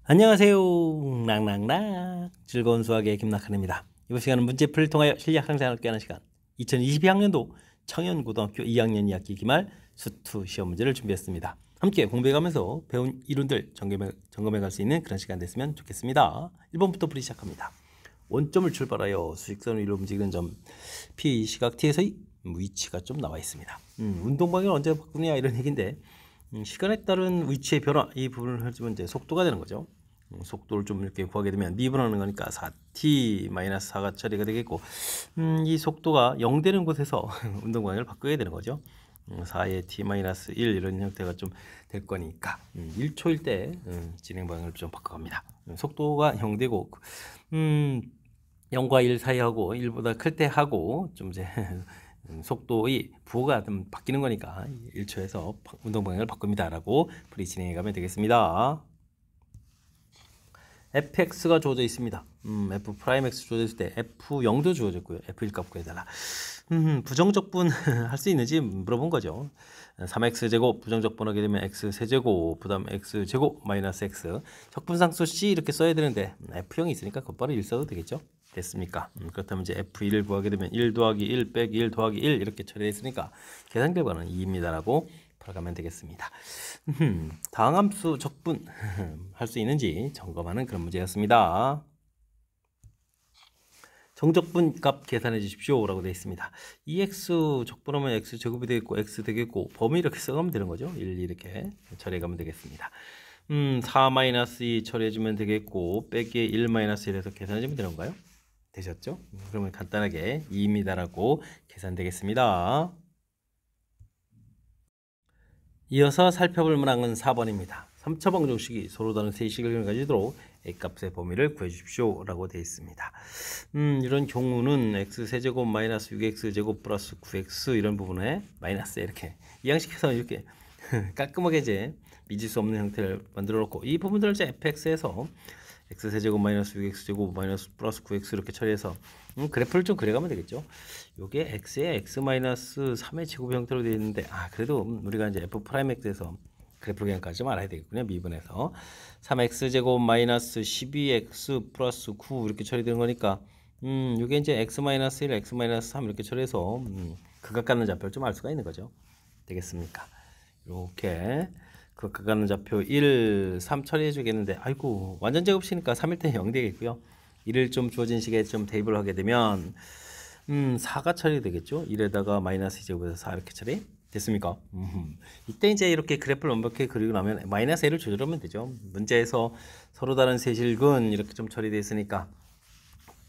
안녕하세요. 락락락 즐거운 수학의 김낙한입니다. 이번 시간은 문제풀이를 통하여 실력 향상을 얻게 하는 시간 2022학년도 청년고등학교 2학년 2학기 기말 수투 시험 문제를 준비했습니다. 함께 공부해가면서 배운 이론들 점검해 갈 수 있는 그런 시간 됐으면 좋겠습니다. 1번부터 풀이 시작합니다. 원점을 출발하여 수직선을 이루어 움직이는 점 P 시각 T에서의 위치가 좀 나와 있습니다. 운동 방향을 언제 바꾸느냐 이런 얘기인데 시간에 따른 위치의 변화 이 부분을 해주면 이제 속도가 되는 거죠. 속도를 좀 이렇게 구하게 되면 미분하는 거니까 4t-4가 처리가 되겠고 이 속도가 0 되는 곳에서 운동 방향을 바꾸게 되는 거죠. 4의 t-1 이런 형태가 좀 될 거니까 1초일 때 진행 방향을 좀 바꿔갑니다. 속도가 0 되고 0과 1 사이하고 1보다 클 때 하고 좀 이제 속도의 부호가 좀 바뀌는 거니까 1초에서 운동 방향을 바꿉니다 라고 풀이 진행해 가면 되겠습니다. fx가 주어져 있습니다. f'x 주어져 있을 때 f0도 주어졌고요. f1 값 구해달라. 부정적분 할 수 있는지 물어본 거죠. 3x제곱 부정적분 하게 되면 x세제곱 그 다음 x제곱 마이너스 x 적분상수 c 이렇게 써야 되는데 f0이 있으니까 곧바로 1 써도 되겠죠. 됐습니까? 그렇다면 이제 f1을 구하게 되면 1 더하기 1 빼기 1 더하기 1 이렇게 처리했으니까 계산 결과는 2입니다 라고 풀어가면 되겠습니다. 다항함수 적분 할 수 있는지 점검하는 그런 문제였습니다. 정적분 값 계산해 주십시오 라고 되어 있습니다. 2x 적분하면 x제곱이 되겠고 x 되겠고 범위 이렇게 써가면 되는 거죠. 1 이렇게 처리해 가면 되겠습니다. 4-2 처리해 주면 되겠고 빼기 1-1에서 계산해 주면 되는 건가요? 되셨죠? 그러면 간단하게 2입니다 라고 계산되겠습니다. 이어서 살펴볼 문항은 4번입니다. 3차 방정식이 서로 다른 세 식을 가지도록 A값의 범위를 구해주십시오 라고 되어 있습니다. 이런 경우는 x세제곱 마이너스 6x제곱 플러스 9x 이런 부분에 마이너스 이렇게 이항식해서 이렇게 깔끔하게 이제 미질 수 없는 형태를 만들어 놓고 이 부분들을 이제 fx에서 x세제곱 마이너스 6x제곱 마이너스 플러스 9x 이렇게 처리해서 그래프를 좀 그려가면 되겠죠. 요게 x에 x 마이너스 3의 제곱 형태로 되어 있는데 그래도 우리가 이제 f'x에서 그래프를 그냥까지 좀 알아야 되겠군요. 미분에서 3x제곱 마이너스 12x 플러스 9 이렇게 처리되는 거니까 요게 이제 x 마이너스 1, x 마이너스 3 이렇게 처리해서 극악받는 좌표를 좀 알 수가 있는 거죠. 되겠습니까? 이렇게 극악받는 좌표 1, 3 처리해 주겠는데 아이고 완전 제곱식이니까 3일 때 0 되겠고요. 1을 좀 주어진 식에 좀 대입을 하게 되면 4가 처리되겠죠. 1에다가 마이너스 제곱에서 4 이렇게 처리 됐습니까? 이때 이제 이렇게 그래프를 완벽하게 그리고 나면 마이너스 A를 조절하면 되죠. 문제에서 서로 다른 세실근 이렇게 좀 처리되어 있으니까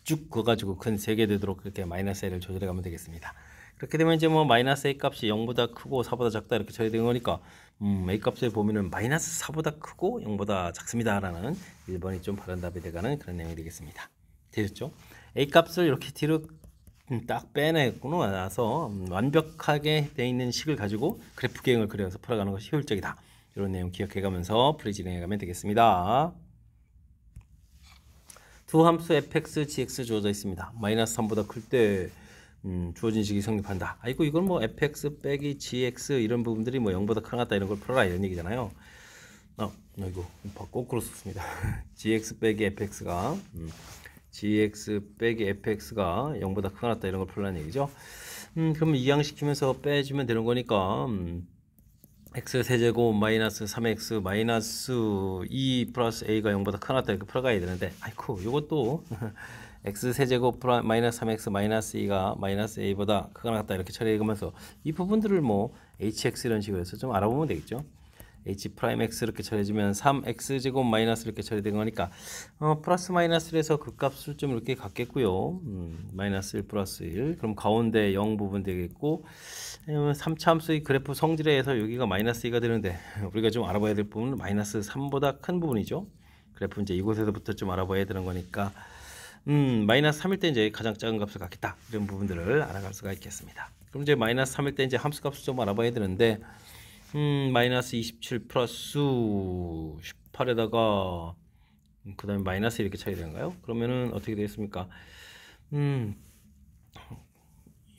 쭉 그어가지고 큰 3개 되도록 그렇게 마이너스 A를 조절해 가면 되겠습니다. 그렇게 되면 이제 뭐 마이너스 A 값이 0보다 크고 4보다 작다 이렇게 처리되는 거니까 A 값의 범위는 마이너스 4보다 크고 0보다 작습니다 라는 1번이 좀 바른 답이 돼가는 그런 내용이 되겠습니다. 되셨죠? A 값을 이렇게 뒤로 딱 빼내고 나서 완벽하게 되어 있는 식을 가지고 그래프 계획을 그려서 풀어가는 것이 효율적이다. 이런 내용 기억해 가면서 풀이 진행해 가면 되겠습니다. 두 함수 fx, gx 주어져 있습니다. 마이너스 3보다 클 때 주어진 식이 성립한다. 아이고 이건 뭐 fx 빼기 gx 이런 부분들이 뭐 0보다 크거나 이런 걸 풀어라 이런 얘기잖아요. 아이고 거꾸로 썼습니다. gx 빼기 fx가 gx 빼기 fx가 0보다 크거나 이런 걸 풀라는 얘기죠. 그러면 이항시키면서 빼주면 되는 거니까 x세제곱 마이너스 3x 마이너스 2 플러스 a가 0보다 크거나 이렇게 풀어가야 되는데 아이고 이것도 x세제곱 마이너스 3x 마이너스 2가 마이너스 a보다 크거나 같다 이렇게 처리해가면서 이 부분들을 뭐 hx 이런 식으로 해서 좀 알아보면 되겠죠. h'(x) 이렇게 처리해주면 3x제곱 마이너스 이렇게 처리된 거니까 플러스 마이너스를 해서 그 값을 좀 이렇게 갖겠고요. 마이너스 1 플러스 1 그럼 가운데 0 부분 되겠고 3차 함수의 그래프 성질에 의해서 여기가 마이너스 2가 되는데 우리가 좀 알아봐야 될 부분은 마이너스 3보다 큰 부분이죠. 그래프 이제 이곳에서부터 좀 알아봐야 되는 거니까 마이너스 3일 때 이제 가장 작은 값을 갖겠다 이런 부분들을 알아갈 수가 있겠습니다. 그럼 이제 마이너스 3일 때 이제 함수 값을 좀 알아봐야 되는데 마이너스 27 플러스 18에다가 그 다음에 마이너스 이렇게 차이 되는가요? 그러면은 어떻게 되겠습니까?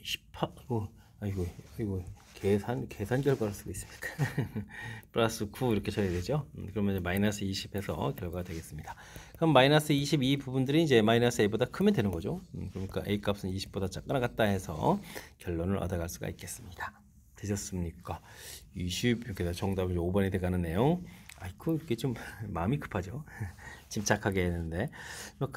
18 아이고 계산 결과를 쓰고 있습니까? 플러스 9 이렇게 쳐야 되죠. 그러면 이제 마이너스 20해서 결과가 되겠습니다. 그럼 마이너스 22 부분들이 이제 마이너스 a보다 크면 되는 거죠. 그러니까 a 값은 20보다 작거나 같다 해서 결론을 얻어갈 수가 있겠습니다. 되셨습니까? 20 이렇게 정답이 5번이 돼가는 내용. 아이고 이렇게 좀 마음이 급하죠. 침착하게 했는데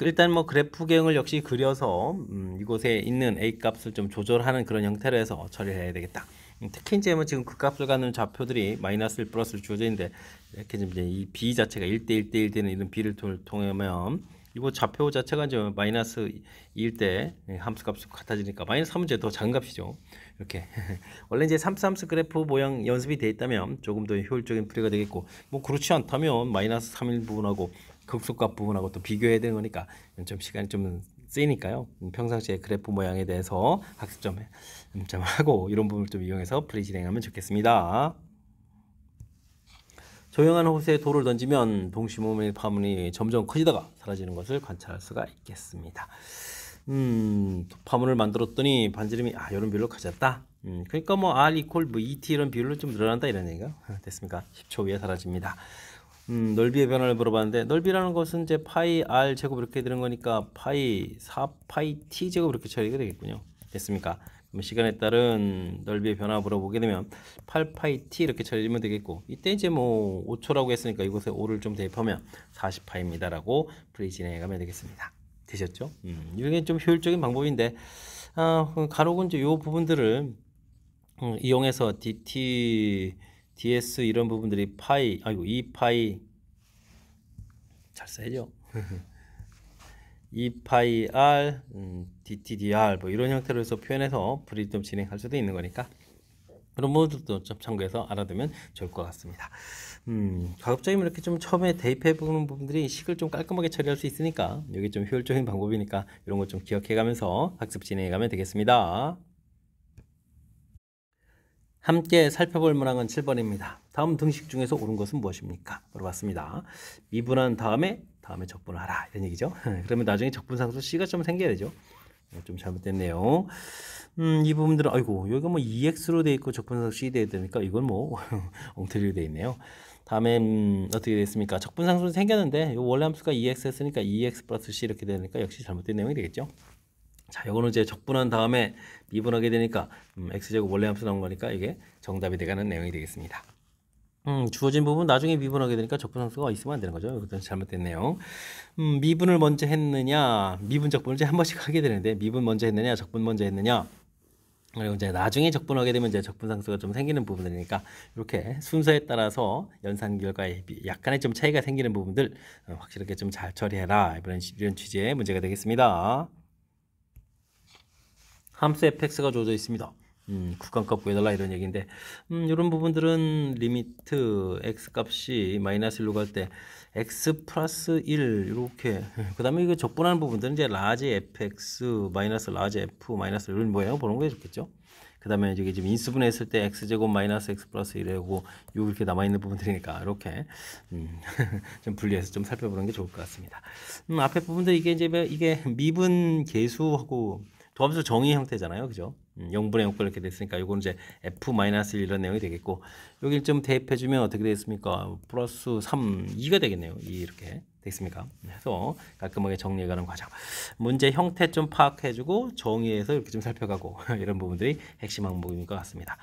일단 뭐 그래프경을 역시 그려서 이곳에 있는 a 값을 좀 조절하는 그런 형태로 해서 처리를 해야 되겠다. 특히 이제 뭐 지금 극값을 갖는 좌표들이 마이너스 1 플러스를 주어져 있는데 이렇게 이제 이 b 자체가 1대 1대 1 되는 이런 b를 통하면 이거 좌표 자체가 이제 마이너스 2일 때 함수값이 같아지니까 마이너스 3은 이제 더 작은 값이죠. 이렇게 원래 이제 3함수 그래프 모양 연습이 돼 있다면 조금 더 효율적인 풀이가 되겠고 뭐 그렇지 않다면 마이너스 3일 부분하고 극소값 부분하고 또 비교해야 되는 거니까 좀 시간이 좀 쓰이니까요. 평상시에 그래프 모양에 대해서 학습 좀 하고 이런 부분을 좀 이용해서 풀이 진행하면 좋겠습니다. 조용한 호수에 돌을 던지면 동시모멘의 파문이 점점 커지다가 사라지는 것을 관찰할 수가 있겠습니다. 파문을 만들었더니 반지름이 이런 비율로 커졌다. 그러니까 뭐 R 이퀄 뭐 ET 이런 비율로 좀 늘어난다 이런 얘기가 됐습니까? 10초 후에 사라집니다. 넓이의 변화를 물어봤는데 넓이라는 것은 이제 파이 R 제곱 이렇게 되는 거니까 파이 4파이 T 제곱 이렇게 처리가 되겠군요. 됐습니까? 그럼 시간에 따른 넓이의 변화 물어보게 되면 8파이 T 이렇게 처리하면 되겠고 이때 이제 뭐 5초라고 했으니까 이곳에 5를 좀 대입하면 40파입니다 라고 풀이 진행해 가면 되겠습니다. 되셨죠? 이게 좀 효율적인 방법인데 간혹은 이제 이 부분들을 이용해서 DT ds 이런 부분들이 파이 2파이 잘 써야죠. 2파이 r dt dr 뭐 이런 형태로 해서 표현해서 풀이 좀 진행할 수도 있는 거니까 그런 부분들도 좀 참고해서 알아두면 좋을 것 같습니다. 가급적이면 이렇게 좀 처음에 대입해 보는 부분들이 식을 좀 깔끔하게 처리할 수 있으니까 여기 좀 효율적인 방법이니까 이런 거 좀 기억해 가면서 학습 진행해 가면 되겠습니다. 함께 살펴볼 문항은 7번입니다. 다음 등식 중에서 옳은 것은 무엇입니까? 물어봤습니다. 미분한 다음에 적분을 하라 이런 얘기죠. 그러면 나중에 적분상수 C가 좀 생겨야 되죠. 좀 잘못됐네요. 이 부분들은 여기가 뭐 2x로 돼 있고 적분상수 C 돼야 되니까 이건 뭐 엉터리로 돼 있네요. 다음에 어떻게 됐습니까? 적분상수는 생겼는데 요 원래 함수가 2x 했으니까 2x 플러스 C 이렇게 되니까 역시 잘못된 내용이 되겠죠. 자, 요거는 이제 적분한 다음에 미분하게 되니까 x제곱 원래 함수 나온 거니까 이게 정답이 돼가는 내용이 되겠습니다. 주어진 부분 나중에 미분하게 되니까 적분함수가 있으면 안 되는 거죠. 이것도 잘못됐네요. 미분을 먼저 했느냐, 미분 적분을 이제 한 번씩 하게 되는데 미분 먼저 했느냐, 적분 먼저 했느냐. 그리고 이제 나중에 적분하게 되면 이제 적분상수가 좀 생기는 부분이니까 이렇게 순서에 따라서 연산 결과에 약간의 좀 차이가 생기는 부분들 확실하게 좀 잘 처리해라 이런 취지의 문제가 되겠습니다. 함수 fx가 주어져 있습니다. 구간값 구해달라 이런 얘기인데 이런 부분들은 리미트 x 값이 마이너스 1로 갈 때 x 플러스 1 이렇게 그 다음에 이거 적분하는 부분들은 이제 라지 fx 마이너스 라지 f 마이너스 이런 모양 보는 게 좋겠죠. 그 다음에 이게 지금 인수분해 했을 때 x제곱 마이너스 x 플러스 1이고 6 이렇게 남아있는 부분들이니까 이렇게 좀 분리해서 좀 살펴보는 게 좋을 것 같습니다. 앞에 부분들 이게 미분 계수하고 도함수 정의 형태잖아요. 그죠? 0분의 0분 이렇게 됐으니까 이거는 이제 f-1 이런 내용이 되겠고 여기를 좀 대입해주면 어떻게 되겠습니까? 플러스 3, 2가 되겠네요. 2 이렇게 되겠습니까? 그래서 깔끔하게 정리해가는 과정. 문제 형태 좀 파악해주고 정의해서 이렇게 좀 살펴가고 이런 부분들이 핵심 항목인 것 같습니다.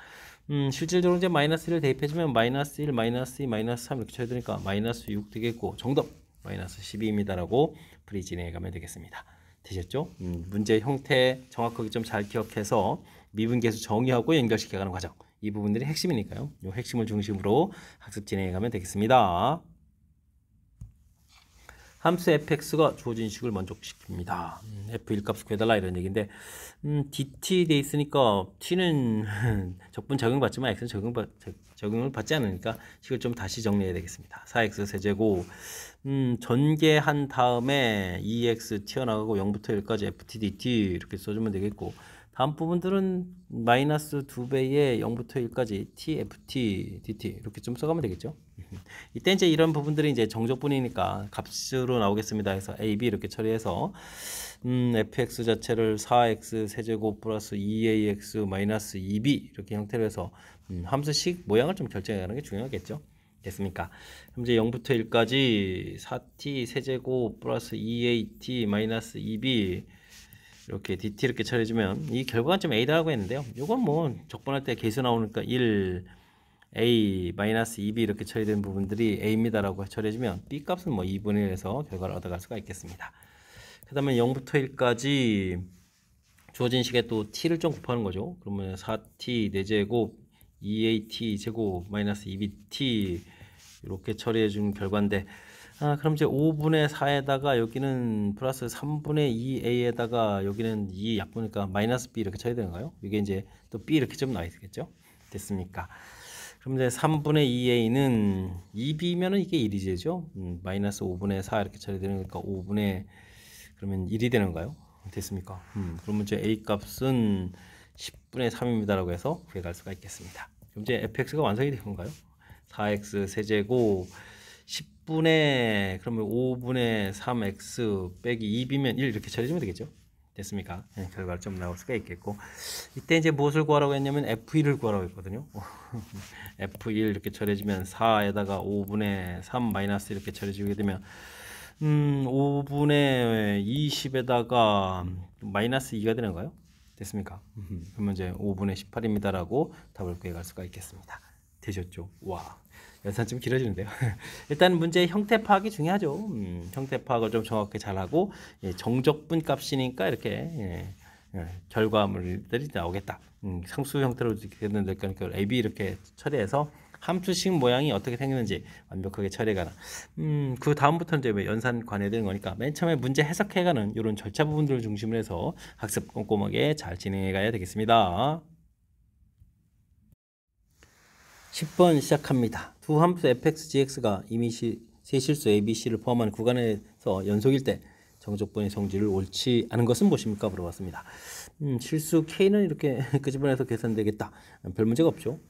실질적으로 이제 마이너스 1을 대입해주면 마이너스 1, 마이너스 2, 마이너스 3 이렇게 쳐야 되니까 마이너스 6 되겠고 정답 마이너스 12입니다라고 풀이 진행해가면 되겠습니다. 되셨죠? 문제 형태 정확하게 좀 잘 기억해서 미분계수 정의하고 연결시켜가는 과정 이 부분들이 핵심이니까요. 이 핵심을 중심으로 학습 진행해가면 되겠습니다. 함수 fx가 주어진 식을 만족시킵니다. f1 값을 구해달라 이런 얘기인데 dt 돼 있으니까 t는 적분 적용받지만 x는 적용을 받지 않으니까 식을 좀 다시 정리해야 되겠습니다. 4x 세제곱 전개한 다음에 2x 튀어나가고 0부터 1까지 ft dt 이렇게 써주면 되겠고 다음 부분들은 마이너스 2배의 0부터 1까지 t ft dt 이렇게 좀 써가면 되겠죠. 이때 이제 이런 부분들이 이제 정적분이니까 값으로 나오겠습니다. 그래서 a, b 이렇게 처리해서 fx 자체를 4x 세제곱 플러스 2ax 마이너스 2b 이렇게 형태로 해서 함수식 모양을 좀 결정하는 게 중요하겠죠. 됐습니까? 그럼 이제 0부터 1까지 4t 세제곱 플러스 2at 마이너스 2b 이렇게 dt 이렇게 처리해주면 이 결과가 좀 a라고 했는데요. 이건 뭐 적분할 때 계수 나오니까 1 a 마이너스 2b 이렇게 처리된 부분들이 a입니다라고 처리해주면 b 값은 뭐 2분의 1에서 결과를 얻어갈 수가 있겠습니다. 그 다음에 0부터 1까지 주어진 식에 또 t를 좀 곱하는 거죠. 그러면 4t 4제곱 2at 제곱 마이너스 2bt 이렇게 처리해 준 결과인데 그럼 이제 5분의 4에다가 여기는 플러스 3분의 2a에다가 여기는 2 약분이니까 마이너스 b 이렇게 처리 되는가요? 이게 이제 또 b 이렇게 좀 나와 있겠죠? 됐습니까? 그럼 이제 3분의 2a는 2b면은 이게 1이죠? 마이너스 5분의 4 이렇게 처리되는 거니까 5분의 그러면 1이 되는가요? 됐습니까? 그러면 이제 a 값은 10분의 3입니다라고 해서 구해갈 수가 있겠습니다. 그럼 이제 fx가 완성이 된 건가요? 4x 세제곱 10분의 그러면 5분의 3x 빼기 2b면 1 이렇게 처리해주면 되겠죠? 됐습니까? 네, 결과를 좀 나올 수가 있겠고 이때 이제 무엇을 구하라고 했냐면 f1을 구하라고 했거든요. f1 이렇게 처리해주면 4에다가 5분의 3 마이너스 이렇게 처리해주게 되면 5분의 20에다가 마이너스 2가 되는가요? 됐습니까? 그러면 이제 5분의 18입니다라고 답을 구해갈 수가 있겠습니다. 되셨죠? 와, 연산 좀 길어지는데요. 일단 문제의 형태 파악이 중요하죠. 형태 파악을 좀 정확하게 잘하고 정적분 값이니까 이렇게 결과물들이 나오겠다. 상수 형태로 되는 그러니까 a, b 이렇게 처리해서 함수식 모양이 어떻게 생겼는지 완벽하게 처리해가는 그 다음부터는 이제 연산 관여되는 거니까 맨 처음에 문제 해석해가는 이런 절차 부분들을 중심으로 해서 학습 꼼꼼하게 잘 진행해 가야 되겠습니다. 10번 시작합니다. 두 함수 fx, gx가 이미 세실수 a, b, c를 포함한 구간에서 연속일 때 정적분의 성질을 옳지 않은 것은 무엇입니까? 물어봤습니다. 실수 k는 이렇게 끄집어내서 계산되겠다. 별 문제가 없죠.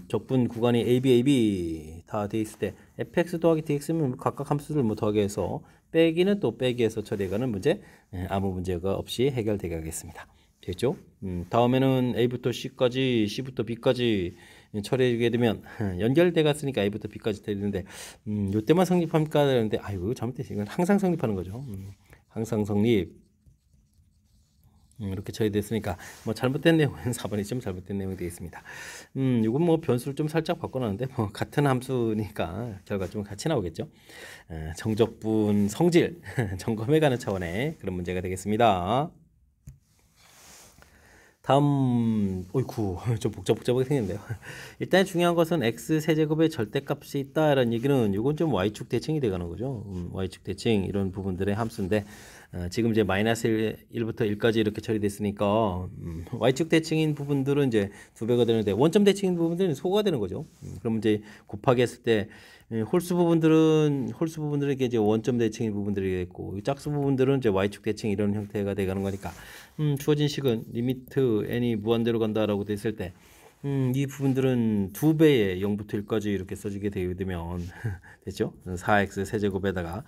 적분 구간이 AB 다 돼 있을 때 fx 더하기 dx면 각각 함수를 뭐 더하게 해서 빼기는 또 빼기해서 처리해가는 문제 아무 문제가 없이 해결되게 하겠습니다. 됐죠? 다음에는 a부터 c까지 c부터 b까지 처리하게 되면 연결돼 갔으니까 a부터 b까지 되는데 요때만 성립합니까? 그런데 아이고 잘못됐어. 이건 항상 성립하는 거죠. 항상 성립 이렇게 처리됐으니까 뭐 잘못된 내용은 4번이 좀 잘못된 내용이 되겠습니다. 이건 뭐 변수를 좀 살짝 바꿔놨는데 뭐 같은 함수니까 결과 좀 같이 나오겠죠. 정적분 성질 점검해가는 차원의 그런 문제가 되겠습니다. 다음 어이쿠 좀 복잡하게 생겼는데요. 일단 중요한 것은 x 세제곱의 절대값이 있다 이런 얘기는 이건 좀 y축 대칭이 돼가는 거죠. y축 대칭 이런 부분들의 함수인데 지금 이제 마이너스 1부터 1까지 이렇게 처리됐으니까 y축 대칭인 부분들은 이제 2배가 되는데 원점 대칭인 부분들은 소가 되는 거죠. 그럼 이제 곱하기 했을 때 홀수 부분들은 이게 이제 원점 대칭인 부분들이 되겠고 짝수 부분들은 이제 y축 대칭 이런 형태가 돼가는 거니까 주어진 식은 리미트 n이 무한대로 간다라고 됐을 때 이 부분들은 2배의 0부터 1까지 이렇게 써지게 되면 됐죠? 4x 세제곱에다가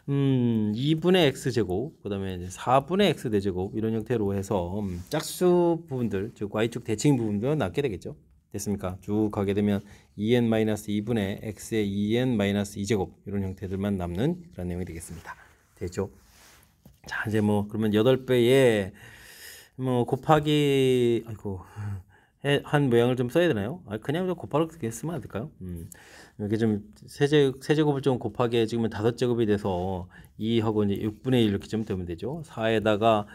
2분의 x제곱 그 다음에 4분의 x 대제곱 이런 형태로 해서 짝수 부분들 즉 y축 대칭 부분들은 남게 되겠죠. 됐습니까? 쭉 가게 되면 2n-2분의 x의 2n-2제곱 이런 형태들만 남는 그런 내용이 되겠습니다. 됐죠? 자 이제 뭐 그러면 8배에 뭐 곱하기 한 모양을 좀 써야 되나요? 그냥 좀 곱하기 그렇게 쓰면 안 될까요? 이렇게 좀 세제곱을 좀 곱하기 지금은 5제곱이 돼서 2하고 이제 6분의 1 이렇게 좀 되면 되죠. 4에다가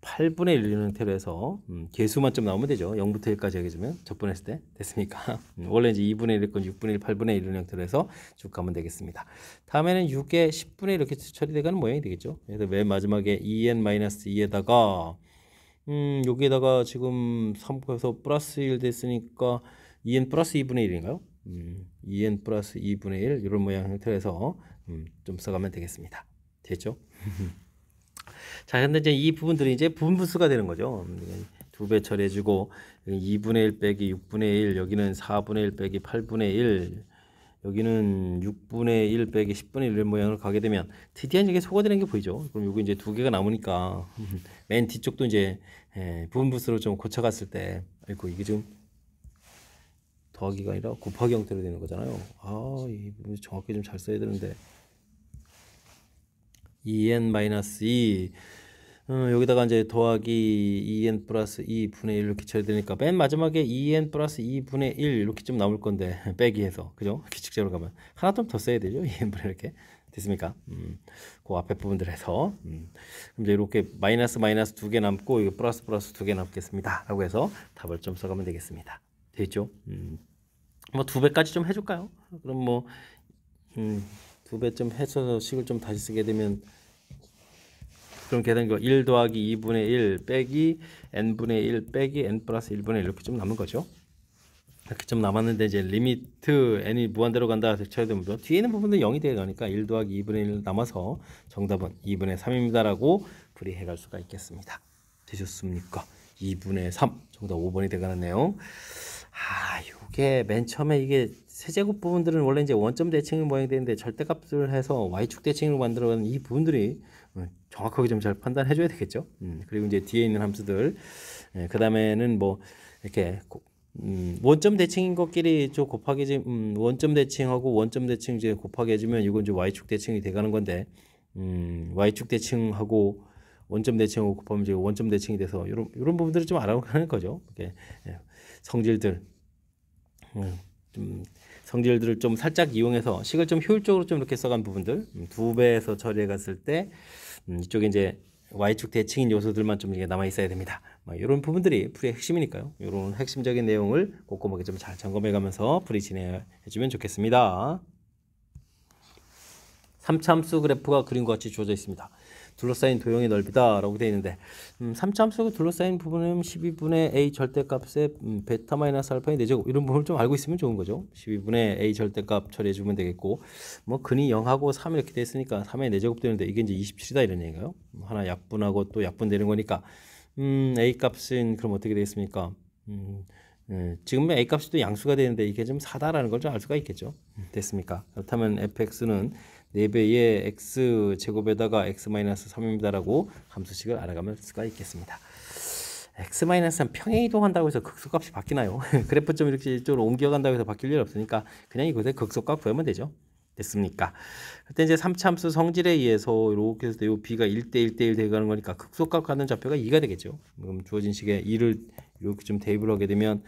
8분의 1 이런 형태로 해서 개수만 좀 나오면 되죠. 0부터 1까지 해주면 적분했을 때 됐습니까? 원래 이제 2분의 1 있건 6분의 1, 8분의 1 이런 형태로 해서 쭉 가면 되겠습니다. 다음에는 6에 10분의 1 이렇게 처리돼가는 모양이 되겠죠. 그래서 맨 마지막에 2n-2에다가 여기에다가 지금 3에서 플러스 1 됐으니까 2n 플러스 2분의 1인가요? 2n 플러스 2분의 1 이런 모양 형태로 해서 좀 써가면 되겠습니다. 됐죠? 자, 근데 이제 이 부분들이 이제 분분수가 되는 거죠. 2배 처리해주고 2분의 1 빼기 6분의 1 여기는 4분의 1 빼기 8분의 1 여기는 6분의 1 빼기 10분의 1 모양을 가게 되면 드디어 이게 소거되는 게 보이죠. 그럼 여기 이제 두 개가 남으니까 맨 뒤쪽도 이제 부분부스로 좀 고쳐갔을 때, 아이고 이게 지금 더하기가 아니라 곱하기 형태로 되는 거잖아요. 아, 이 부분 정확히 좀 잘 써야 되는데 2n-2 여기다가 이제 더하기 2n 플러스 2분의 1 이렇게 쳐야 되니까 맨 마지막에 2n 플러스 2분의 1 이렇게 좀 남을 건데 빼기 해서 그죠? 규칙적으로 가면 하나 좀 더 써야 되죠. 2n분의 이렇게 됐습니까? 그 앞에 부분들 해서 그럼 이제 이렇게 마이너스 마이너스 두 개 남고 이거 플러스 플러스 두 개 남겠습니다. 라고 해서 답을 좀 써가면 되겠습니다. 됐죠? 뭐 두 배까지 좀 해줄까요? 그럼 뭐 두 배 좀 해서 식을 좀 다시 쓰게 되면 그럼 계산기가 1 더하기 2분의 1 빼기 n분의 1 빼기 n 플러스 1분의 1 이렇게 좀 남은 거죠. 이렇게 좀 남았는데 이제 리미트 n이 무한대로 간다 쳐야 됩니다. 뒤에 있는 부분도 0이 되어 가니까 1 더하기 2분의 1 남아서 정답은 2분의 3입니다 라고 풀이해 갈 수가 있겠습니다. 되셨습니까? 2분의 3 정답 5번이 되가는 내용. 요게 맨 처음에 이게 세제곱 부분들은 원래 이제 원점 대칭을 모양이 되는데 절대값을 해서 y축 대칭을 만들어가는 이 부분들이 정확하게 좀 잘 판단해 줘야 되겠죠. 그리고 이제 뒤에 있는 함수들, 그 다음에는 뭐 이렇게 원점 대칭인 것끼리 좀 곱하기 원점 대칭하고 원점 대칭 이제 곱하기 해주면 이건 이제 y축 대칭이 돼가는 건데, y축 대칭하고 원점 대칭하고 곱하면 이제 원점 대칭이 돼서 이런 부분들을 좀 알아가는 거죠. 이렇게 성질들, 성질들을 좀 살짝 이용해서 식을 좀 효율적으로 좀 이렇게 써간 부분들, 두 배에서 처리해 갔을 때 이쪽에 이제 y축 대칭인 요소들만 좀 이게 남아 있어야 됩니다. 이런 부분들이 풀이의 핵심이니까요. 이런 핵심적인 내용을 꼼꼼하게 좀 잘 점검해 가면서 풀이 진행해 주면 좋겠습니다. 3차 함수 그래프가 그림과 같이 주어져 있습니다. 둘러싸인 도형의 넓이다 라고 되어 있는데 3차 함수가 둘러싸인 부분은 12분의 a 절대값에 베타 마이너스 알파의 4제곱 이런 부분을 좀 알고 있으면 좋은 거죠. 12분의 a 절대값 처리해 주면 되겠고, 뭐 근이 0하고 3 이렇게 돼 있으니까 3의 4제곱 되는데 이게 이제 27이다 이런 얘기가요. 하나 약분하고 또 약분되는 거니까 a 값은 그럼 어떻게 되겠습니까? 지금 a 값이 또 양수가 되는데 이게 좀 4다라는 걸 좀 알 수가 있겠죠. 됐습니까? 그렇다면 fx는 4배의 x 제곱에다가 x-3입니다 라고 함수식을 알아가면 수가 있겠습니다. x-3 평행 이동한다고 해서 극소값이 바뀌나요? 그래프 좀 이렇게 이쪽으로 옮겨간다고 해서 바뀔 일 없으니까 그냥 이곳에 극소값 구하면 되죠. 됐습니까? 그때 이제 3차 함수 성질에 의해서 이렇게 해서 이 b가 1대 1대 1 되가는 거니까 극소값 갖는 좌표가 2가 되겠죠. 그럼 주어진 식에 2를 이렇게 좀 대입을 하게 되면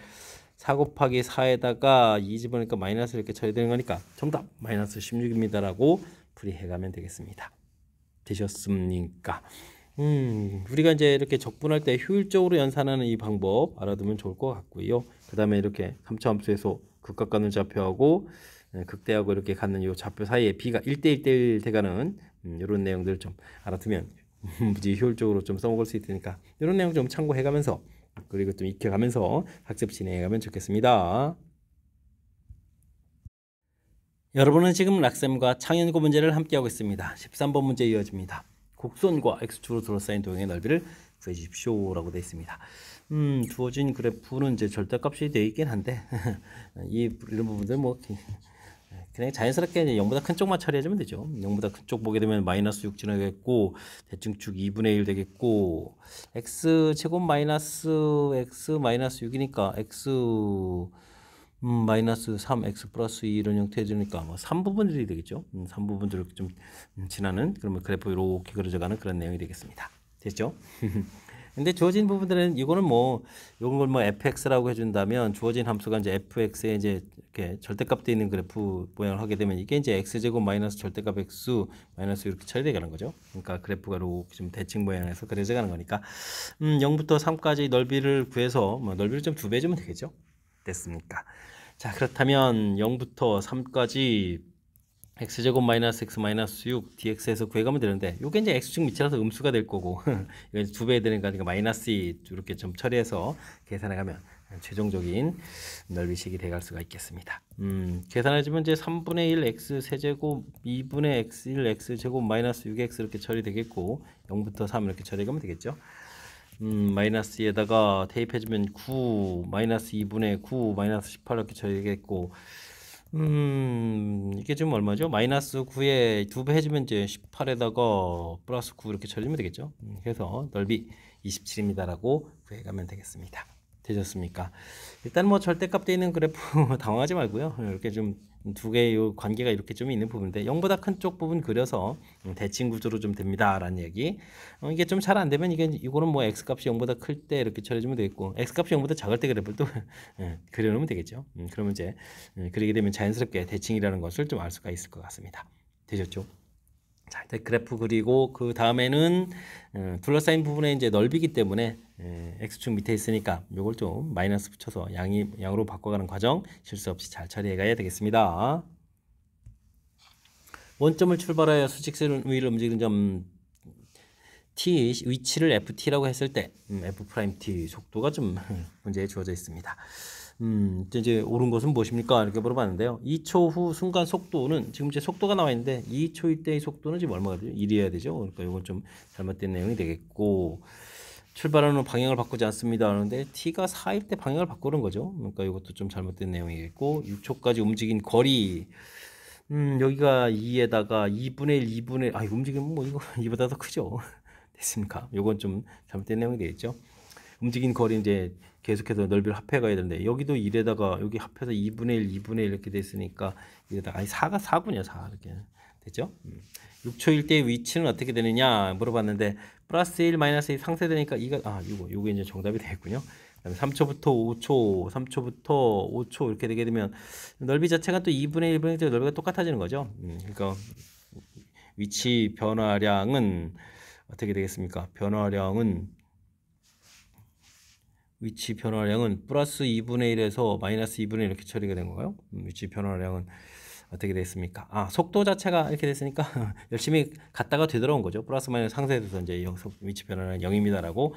4 곱하기 4에다가 2 집어넣으니까 마이너스 이렇게 쳐야 되는 거니까 정답 마이너스 16입니다 라고 풀이해 가면 되겠습니다. 되셨습니까? 우리가 이제 이렇게 적분할 때 효율적으로 연산하는 이 방법 알아두면 좋을 것 같고요. 그 다음에 이렇게 3차 함수에서 극각 갖는 좌표하고 극대하고 이렇게 갖는 이 좌표 사이에 b가 1대 1대 1 돼가는 이런 내용들을 좀 알아두면 무지 효율적으로 좀 써먹을 수 있으니까 이런 내용 좀 참고해 가면서 그리고 좀 익혀가면서 학습 진행해가면 좋겠습니다. 여러분은 지금 락쌤과 창현고 문제를 함께하고 있습니다. 13번 문제 이어집니다. 곡선과 x축으로 둘러싸인 도형의 넓이를 구해 주십시오 라고 되어 있습니다. 주어진 그래프는 이제 절대값이 되어 있긴 한데 이런 부분들 뭐 그냥 자연스럽게 0보다 큰 쪽만 처리해주면 되죠. 0보다 큰 쪽 보게 되면 마이너스 6 지나겠고 대칭축 2분의 1 되겠고 x제곱 마이너스 x 마이너스 6이니까 x 마이너스 3 x 플러스 2 이런 형태 해주니까 뭐 3부분들이 되겠죠. 3부분들을 좀 지나는 그러면 그래프 이렇게 그려져가는 그런 내용이 되겠습니다. 됐죠? 근데 주어진 부분들은 이거는 뭐 이런 걸 뭐 fx라고 해준다면 주어진 함수가 이제 fx에 이제 이렇게 절대값 돼 있는 그래프 모양을 하게 되면 이게 이제 x제곱 마이너스 절대값 x 마이너스 이렇게 처리돼 가는 거죠. 그러니까 그래프가 이렇게 좀 대칭 모양에서 그려져 가는 거니까 0부터 3까지 넓이를 구해서 뭐 넓이를 좀 2배 주면 되겠죠. 됐습니까? 자, 그렇다면 0부터 3까지 x제곱 마이너스 x 마이너스 6 dx에서 구해가면 되는데 이게 이제 x축 밑이라서 음수가 될 거고 이거 2배 되는 거니까 마이너스 2 이렇게 좀 처리해서 계산해가면 최종적인 넓이식이 돼갈 수가 있겠습니다. 계산해주면 이제 3분의 1 x 세제곱 2분의 x 1 x 제곱 마이너스 6x 이렇게 처리되겠고 0부터 3 이렇게 처리하면 되겠죠. 마이너스 2에다가 대입해주면 9 마이너스 2분의 9 마이너스 18 이렇게 처리되겠고 이게 지금 얼마죠? 마이너스 9에 2배 해주면 이제 18에다가 플러스 9 이렇게 처리면 되겠죠. 그래서 넓이 27입니다라고 구해가면 되겠습니다. 되셨습니까? 일단 뭐 절대값 돼 있는 그래프 당황하지 말고요. 이렇게 좀 두 개의 관계가 이렇게 좀 있는 부분인데 0보다 큰 쪽 부분 그려서 대칭 구조로 좀 됩니다라는 얘기. 이게 좀 잘 안 되면 이거는 뭐 x 값이 0보다 클 때 이렇게 처리해주면 되겠고 x 값이 0보다 작을 때 그래프를 또 그려놓으면 되겠죠. 그러면 이제 그리게 되면 자연스럽게 대칭이라는 것을 좀 알 수가 있을 것 같습니다. 되셨죠? 자, 일단 그래프 그리고 그 다음에는 둘러싸인 부분의 이제 넓이기 때문에 x축 밑에 있으니까 요걸 좀 마이너스 붙여서 양으로 바꿔가는 과정 실수 없이 잘 처리해 가야 되겠습니다. 원점을 출발하여 수직선 위를 움직이는 점 t 위치를 ft라고 했을 때 f''t 속도가 좀 문제에 주어져 있습니다. 이제 옳은 것은 무엇입니까? 이렇게 물어봤는데요. 2초 후 순간 속도는 지금 이제 속도가 나와 있는데 2초일 때의 속도는 지금 얼마가 되죠? 1이어야 되죠. 그러니까 이건 좀 잘못된 내용이 되겠고 출발하는 방향을 바꾸지 않습니다. 그런데 t가 4일 때 방향을 바꾸는 거죠. 그러니까 이것도 좀 잘못된 내용이겠고 6초까지 움직인 거리 여기가 2에다가 2분의 1, 2분의 움직이면 뭐 이거 2보다 더 크죠. 됐습니까? 요건 좀 잘못된 내용이 되겠죠. 움직인 거리 이제 계속해서 넓이를 합해 가야 되는데 여기도 1에다가 여기 합해서 2분의 1, 2분의 1 이렇게 됐으니까 이에다가 4가 4군요. 4 이렇게 됐죠? 6초일 때 위치는 어떻게 되느냐 물어봤는데 플러스 1, 마이너스 1 상쇄되니까 요게 이제 정답이 되겠군요. 그다음에 3초부터 5초, 3초부터 5초 이렇게 되게 되면 넓이 자체가 또 2분의 1, 1분의 1 넓이가 똑같아지는 거죠. 그러니까 위치 변화량은 어떻게 되겠습니까? 위치 변화량은 플러스 2분의 1에서 마이너스 2분의 1 이렇게 처리가 된 건가요? 위치 변화량은 어떻게 됐습니까? 속도 자체가 이렇게 됐으니까 열심히 갔다가 되돌아온 거죠. 플러스 마이너스 상쇄돼서 이제 위치 변화량 0입니다라고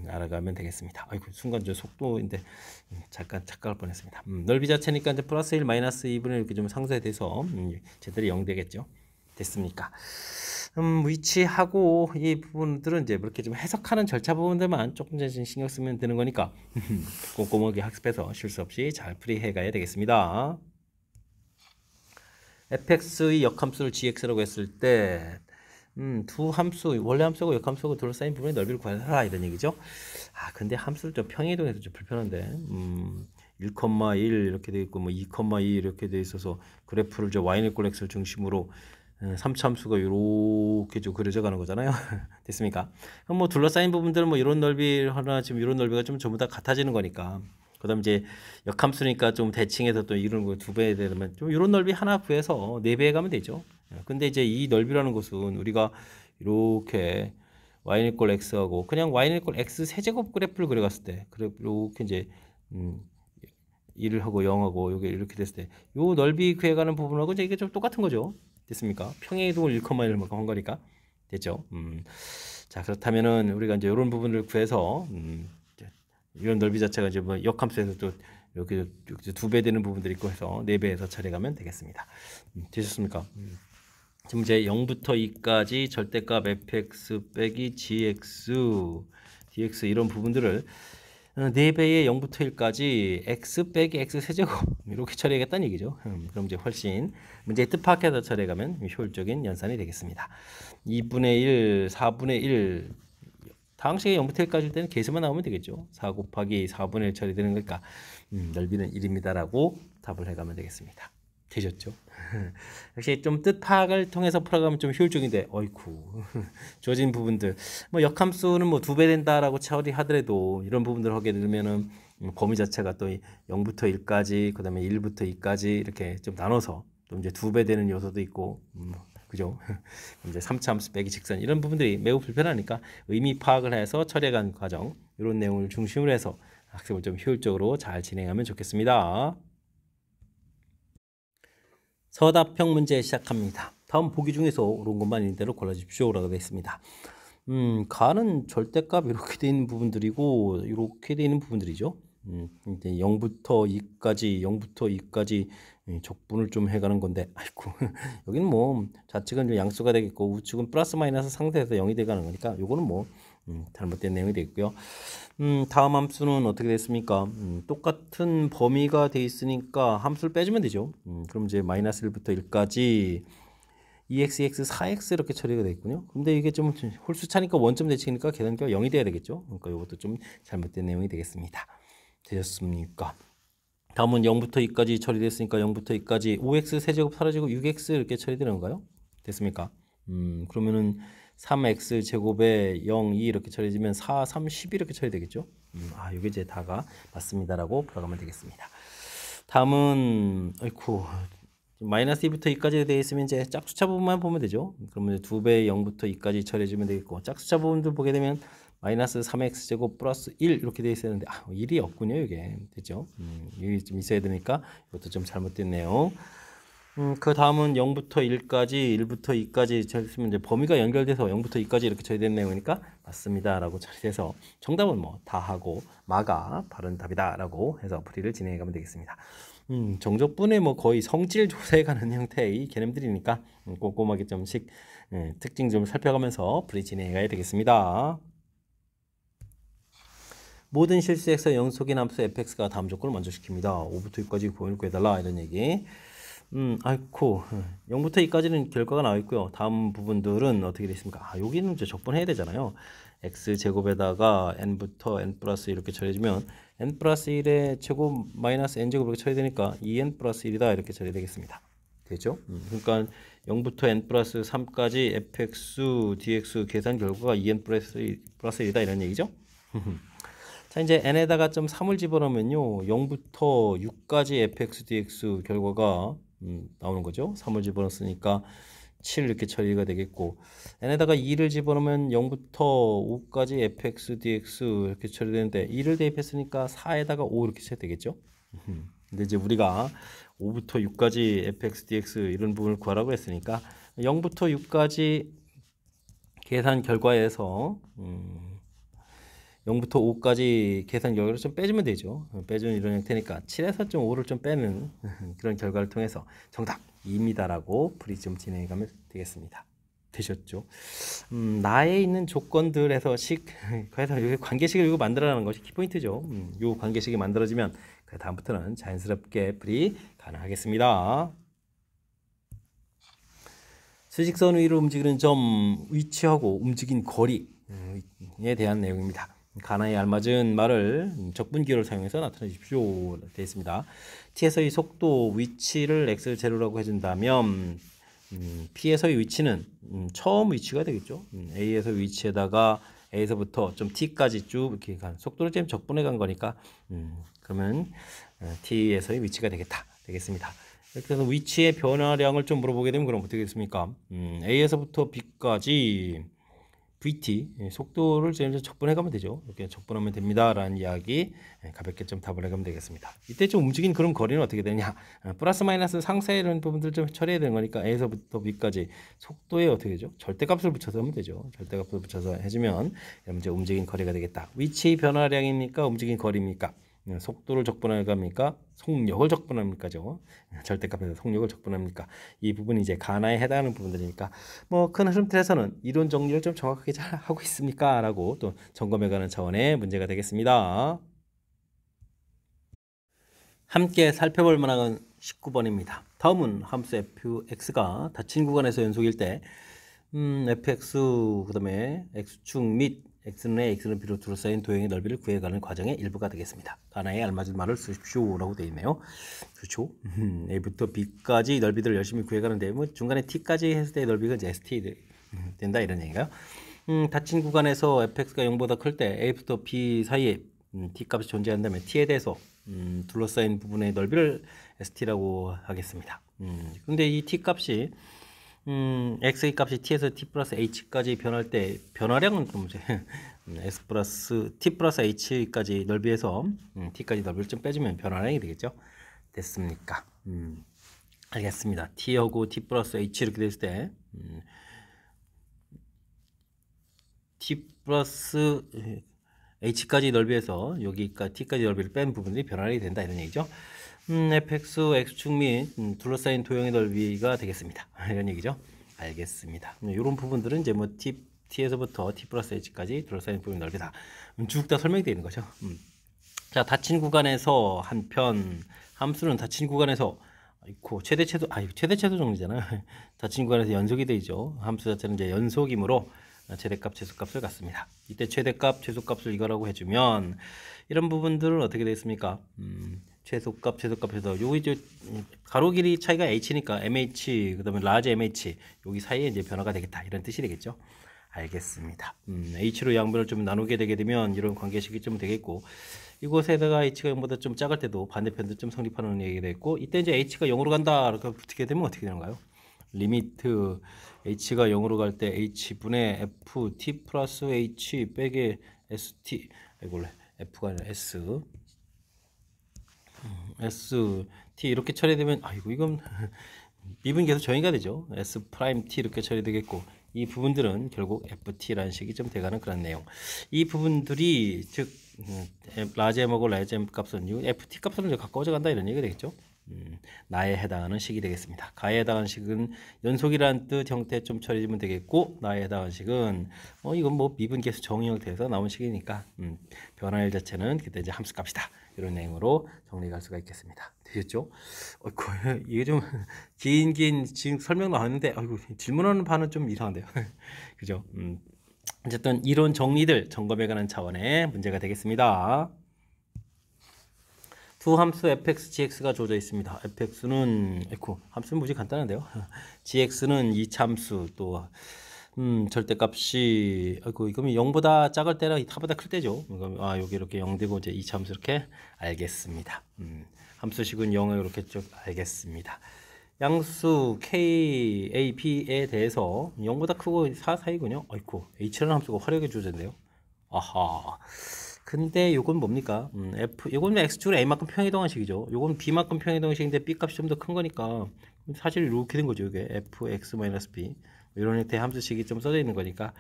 알아가면 되겠습니다. 아이고 순간 저 속도인데 잠깐 착각할 뻔했습니다. 넓이 자체니까 이제 플러스 1 마이너스 2분의 1 이렇게 좀 상쇄돼서 제대로 0 되겠죠. 됐습니까? 위치하고 이 부분들은 이제 이렇게 좀 해석하는 절차 부분들만 조금 신경 쓰면 되는 거니까 꼼꼼하게 학습해서 실수 없이 잘 풀이해 가야 되겠습니다. fx의 역함수를 gx라고 했을 때 두 함수, 원래 함수하고 역함수하고 둘러싸인 부분의 넓이를 구하라 이런 얘기죠. 근데 함수를 좀 평행이동해서 좀 불편한데 1,1 이렇게 돼 있고 뭐 2,2 이렇게 돼 있어서 그래프를 y는 x를 중심으로 3차 함수가 이렇게 좀 그려져 가는 거잖아요. 됐습니까? 그럼 뭐 둘러싸인 부분들은 뭐 이런 넓이 하나 지금 이런 넓이가 좀 전부 다 같아지는 거니까. 그다음 이제 역함수니까 좀 대칭해서 또 이런 거 2배 되면 좀 이런 넓이 하나 구해서 4배 가면 되죠. 근데 이제 이 넓이라는 것은 우리가 이렇게 y는 x하고 그냥 y는 x 세제곱 그래프를 그려갔을 때 이렇게 이제 1을 하고 0하고 요게 이렇게 됐을 때 요 넓이 구해가는 부분하고 이제 이게 좀 똑같은 거죠. 됐습니까? 평행이동을 1,1만큼 한 거니까 됐죠. 자 그렇다면은 우리가 이제 이런 부분을 구해서 이런 넓이 자체가 이제 뭐 역함수에서 또 이렇게 2배 되는 부분들이 있고 해서 4배에서 처리가면 되겠습니다. 되셨습니까? 지금 이제 0부터 2까지 절대값 fx 빼기 gx, dx 이런 부분들을 4배의 0부터 1까지 x 빼기 x 세제곱 이렇게 처리하겠다는 얘기죠. 그럼 이제 훨씬 문제의 뜻 파악해서 처리해가면 효율적인 연산이 되겠습니다. 2분의 1, 4분의 1 다항식의 0부터 1까지일 때는 계수만 나오면 되겠죠. 4 곱하기 4분의 1 처리되는 거니까 넓이는 1입니다라고 답을 해가면 되겠습니다. 되셨죠? 역시 좀 뜻 파악을 통해서 풀어가면 좀 효율적인데 어이쿠 주어진 부분들 뭐 역함수는 뭐 2배 된다라고 처리하더라도 이런 부분들을 하게 되면은 범위 자체가 또 0부터 1까지 그 다음에 1부터 2까지 이렇게 좀 나눠서 또 이제 2배 되는 요소도 있고 그죠? 이제 3차 함수 빼기 직선 이런 부분들이 매우 불편하니까 의미 파악을 해서 처리해가는 과정 이런 내용을 중심으로 해서 학습을 좀 효율적으로 잘 진행하면 좋겠습니다. 서답형 문제 시작합니다. 다음 보기 중에서 옳은 것만 있는 대로 골라주십시오 라고 되어 있습니다. 가는 절대값 이렇게 되어 있는 부분들이고 이렇게 되어 있는 부분들이죠. 이제 0부터 2까지 적분을 좀 해가는 건데 아이고 여기는 뭐 좌측은 좀 양수가 되겠고 우측은 플러스 마이너스 상태에서 0이 돼가는 거니까 요거는 뭐 잘못된 내용이 되겠고요. 다음 함수는 어떻게 됐습니까? 똑같은 범위가 돼 있으니까 함수를 빼주면 되죠. 그럼 이제 마이너스 1부터 1까지 2x, 4x 이렇게 처리가 되겠군요. 근데 이게 좀 홀수 차니까 원점 대칭이니까 계산기가 0이 돼야 되겠죠. 그러니까 이것도 좀 잘못된 내용이 되겠습니다. 되셨습니까? 다음은 0부터 2까지 처리됐으니까 0부터 2까지 5x 세제곱 사라지고 6x 이렇게 처리되는 건가요? 됐습니까? 그러면은 3x 제곱에 0, 2 이렇게 처리되면 4, 3, 10 이렇게 처리되겠죠? 이게 이제 다가 맞습니다라고 풀어가면 되겠습니다. 다음은 아이쿠 마이너스 2부터 2까지 되어 있으면 이제 짝수차 부분만 보면 되죠. 그러면 2배 0부터 2까지 처리해주면 되겠고 짝수차 부분도 보게 되면 마이너스 3x 제곱 플러스 1 이렇게 되어 있어야 되는데 1이 없군요. 이게 됐죠. 여기 좀 있어야 되니까 이것도 좀 잘못됐네요. 그 다음은 0부터 1까지 1부터 2까지 처리했으면 이제 범위가 연결돼서 0부터 2까지 이렇게 처리된 내용이니까 맞습니다 라고 처리해서 정답은 뭐 다하고 마가 바른 답이다 라고 해서 풀이를 진행해 가면 되겠습니다. 정적분의 뭐 거의 성질 조사에 가는 형태의 개념들이니까 꼼꼼하게 좀씩 특징 좀 살펴가면서 풀이 진행해 가야 되겠습니다. 모든 실수에서 영속인 함수 fx가 다음 조건을 만족시킵니다. 5부터 6까지 범위를 구해달라 이런 얘기. 아이쿠 0부터 2까지는 결과가 나와 있고요. 다음 부분들은 어떻게 되십니까? 여기는 이제 적분해야 되잖아요. x 제곱에다가 n부터 n 플러스 이렇게 처리해주면 n 플러스 1의 제곱 마이너스 n 제곱 이렇게 처리되니까 2n 플러스 1이다 이렇게 처리되겠습니다. 되죠? 그러니까 0부터 n 플러스 3까지 fx dx 계산 결과가 2n 플러스 1이다 이런 얘기죠? 자 이제 n에다가 좀 3을 집어넣으면요 0부터 6까지 fx dx 결과가 나오는 거죠. 3을 집어넣었으니까 7 이렇게 처리가 되겠고 n에다가 2를 집어넣으면 0부터 5까지 fx dx 이렇게 처리되는데 2를 대입했으니까 4에다가 5 이렇게 처리 되겠죠. 근데 이제 우리가 5부터 6까지 fx dx 이런 부분을 구하라고 했으니까 0부터 6까지 계산 결과에서 0부터 5까지 계산 결과를 좀 빼주면 되죠. 빼주는 이런 형태니까 7에서 좀 5를 좀 빼는 그런 결과를 통해서 정답 2입니다라고 풀이 좀 진행해 가면 되겠습니다. 되셨죠? 나에 있는 조건들에서 그래서 여기 관계식을 이거 만들어라는 것이 키포인트죠. 이 관계식이 만들어지면 그 다음부터는 자연스럽게 풀이 가능하겠습니다. 수직선 위로 움직이는 점 위치하고 움직인 거리에 대한 내용입니다. 가나에 알맞은 말을 적분기호를 사용해서 나타내 주십시오. 되어 있습니다. t에서의 속도 위치를 x0라고 해준다면 p에서의 위치는 처음 위치가 되겠죠. a에서 위치에다가 a에서부터 좀 t까지 쭉 이렇게 간 속도를 지금 적분해 간 거니까 그러면 t에서의 위치가 되겠습니다. 이렇게 해서 위치의 변화량을 좀 물어보게 되면 그럼 어떻게 되겠습니까? a에서부터 b까지 vt 속도를 이제 적분해 가면 되죠. 이렇게 적분하면 됩니다 라는 이야기 가볍게 좀 답을 해가면 되겠습니다. 이때 좀 움직인 그런 거리는 어떻게 되냐, 플러스 마이너스 상세 이런 부분들 좀 처리해야 되는 거니까 a에서부터 b까지 속도에 어떻게 되죠? 절대값을 붙여서 하면 되죠. 절대값을 붙여서 해주면 이제 움직인 거리가 되겠다. 위치 변화량입니까 움직인 거리입니까? 속도를 적분합니까? 속력을 적분합니까죠? 절대값에서 속력을 적분합니까? 이 부분이 이제 가나에 해당하는 부분들이니까 뭐 큰 흐름틀에서는 이론 정리를 좀 정확하게 잘 하고 있습니까? 라고 또 점검해가는 차원의 문제가 되겠습니다. 함께 살펴볼 만한 19번입니다. 다음은 함수 fx가 닫힌 구간에서 연속일 때 fx 그 다음에 x축 및 x는 a, x는 b로 둘러싸인 도형의 넓이를 구해가는 과정의 일부가 되겠습니다. 가나에 알맞은 말을 쓰십시오 라고 되어 있네요. 그렇죠. a부터 b까지 넓이들을 열심히 구해가는데 뭐 중간에 t까지 했을 때 넓이가 이제 st 된다 이런 얘기가요. 닫힌 구간에서 fx가 0보다 클 때 a부터 b 사이에 t 값이 존재한다면 t에 대해서 둘러싸인 부분의 넓이를 st라고 하겠습니다. 근데 이 t 값이 x의 값이 t에서 t 플러스 h까지 변할 때 변화량은 좀 이제 s 플러스 t 플러스 h까지 넓이에서 t까지 넓이를 좀 빼주면 변화량이 되겠죠. 됐습니까? 알겠습니다. t하고 t 플러스 h 이렇게 됐을 때 t 플러스 h까지 넓이에서 여기까지 t까지 넓이를 뺀 부분들이 변화량이 된다 이런 얘기죠. fx, x축 및 둘러싸인 도형의 넓이가 되겠습니다. 이런 얘기죠. 알겠습니다. 이런 부분들은 이제 뭐 t t에서부터 t 플러스 h까지 둘러싸인 부분 넓이다. 쭉 다 설명이 되어 있는 거죠. 자, 닫힌 구간에서 한편 함수는 닫힌 구간에서 최대체도 정리잖아요. 닫힌 구간에서 연속이 되죠. 함수 자체는 이제 연속이므로 최대값, 최소값을 갖습니다. 이때 최대값, 최소값을 이거라고 해주면 이런 부분들은 어떻게 되겠습니까? 최소값, 최소값에서 여기 이제 가로 길이 차이가 h니까 mh, 그다음에 large mh 여기 사이에 이제 변화가 되겠다 이런 뜻이 되겠죠. 알겠습니다. h로 양변을 좀 나누게 되게 되면 이런 관계식이 좀 되겠고 이곳에다가 h가 0보다 좀 작을 때도 반대편도 좀 성립하는 얘기가 있고 이때 이제 h가 0으로 간다 이렇게 붙게 되면 어떻게 되는가요? 리미트 h가 0으로 갈 때 h분의 f t 플러스 h 빼기 st 이걸로 f가 아니라 s t 이렇게 처리되면 아이고 이건 미분 계속 정의가 되죠. s 프라임 t 이렇게 처리되겠고 이 부분들은 결국 ft라는 식이 좀 돼가는 그런 내용. 이 부분들이 즉 라지 m하고 라지 m 값은 ft 값은 이제 가까워져 간다 이런 얘기가 되겠죠. 나에 해당하는 식이 되겠습니다. 가에 해당하는 식은 연속이라는 뜻 형태 좀 처리하면 되겠고 나에 해당하는 식은 이건 뭐 미분 계수 정의 형태에서 나온 식이니까 변화일 자체는 그때 이제 함수 값이다 이런 내용으로 정리할 수가 있겠습니다. 되셨죠? 이게 좀 긴 지금 설명 나왔는데 질문하는 바는 좀 이상한데요. 그죠? 어쨌든 이론 정리들 점검해 가는 차원의 문제가 되겠습니다. 두 함수 fx, gx가 주어져 있습니다. fx는 함수는 무지 간단한데요. gx는 이차함수 또 절대값이 이거면 0보다 작을 때랑 2보다 클 때죠. 여기 이렇게 0 되고 이제 이차함수 이렇게 알겠습니다. 함수식은 0을 이렇게 쭉 알겠습니다. 양수 k, a, b에 대해서 0보다 크고 4 사이군요. h라는 함수가 화력의 주제인데요. 아하. 근데 요건 뭡니까? 요건 x축으로 a만큼 평이동한 식이죠. 요건 b만큼 평이동한 식인데 b 값이 좀 더 큰 거니까 사실 이렇게 된 거죠. 이게 fx-b 이런 형태의 함수식이 좀 써져 있는 거니까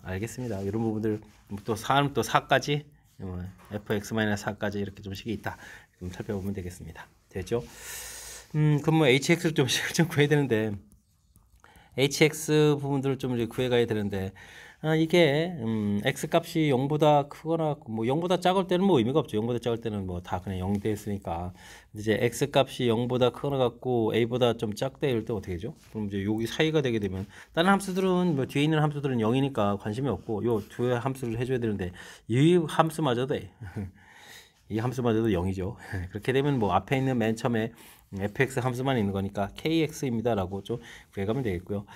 알겠습니다. 이런 부분들 또 4는 또 4까지 fx-4까지 이렇게 좀 식이 있다. 좀 살펴보면 되겠습니다. 되죠? 그럼 뭐 hx를 좀 구해야 되는데 hx 부분들을 좀 이제 구해 가야 되는데 이게 x 값이 0보다 크거나 뭐 0보다 작을 때는 뭐 의미가 없죠. 0보다 작을 때는 뭐 다 그냥 0 됐으니까 이제 x 값이 0보다 크거나 같고 a보다 좀 작대 이럴 때 어떻게 되죠? 그럼 이제 여기 사이가 되게 되면 다른 함수들은 뭐 뒤에 있는 함수들은 0이니까 관심이 없고 요 두 함수를 해줘야 되는데 이 함수마저도 이 함수마저도 0이죠. 그렇게 되면 뭐 앞에 있는 맨 처음에 fx 함수만 있는 거니까 kx입니다 라고 좀 구해가면 되겠고요.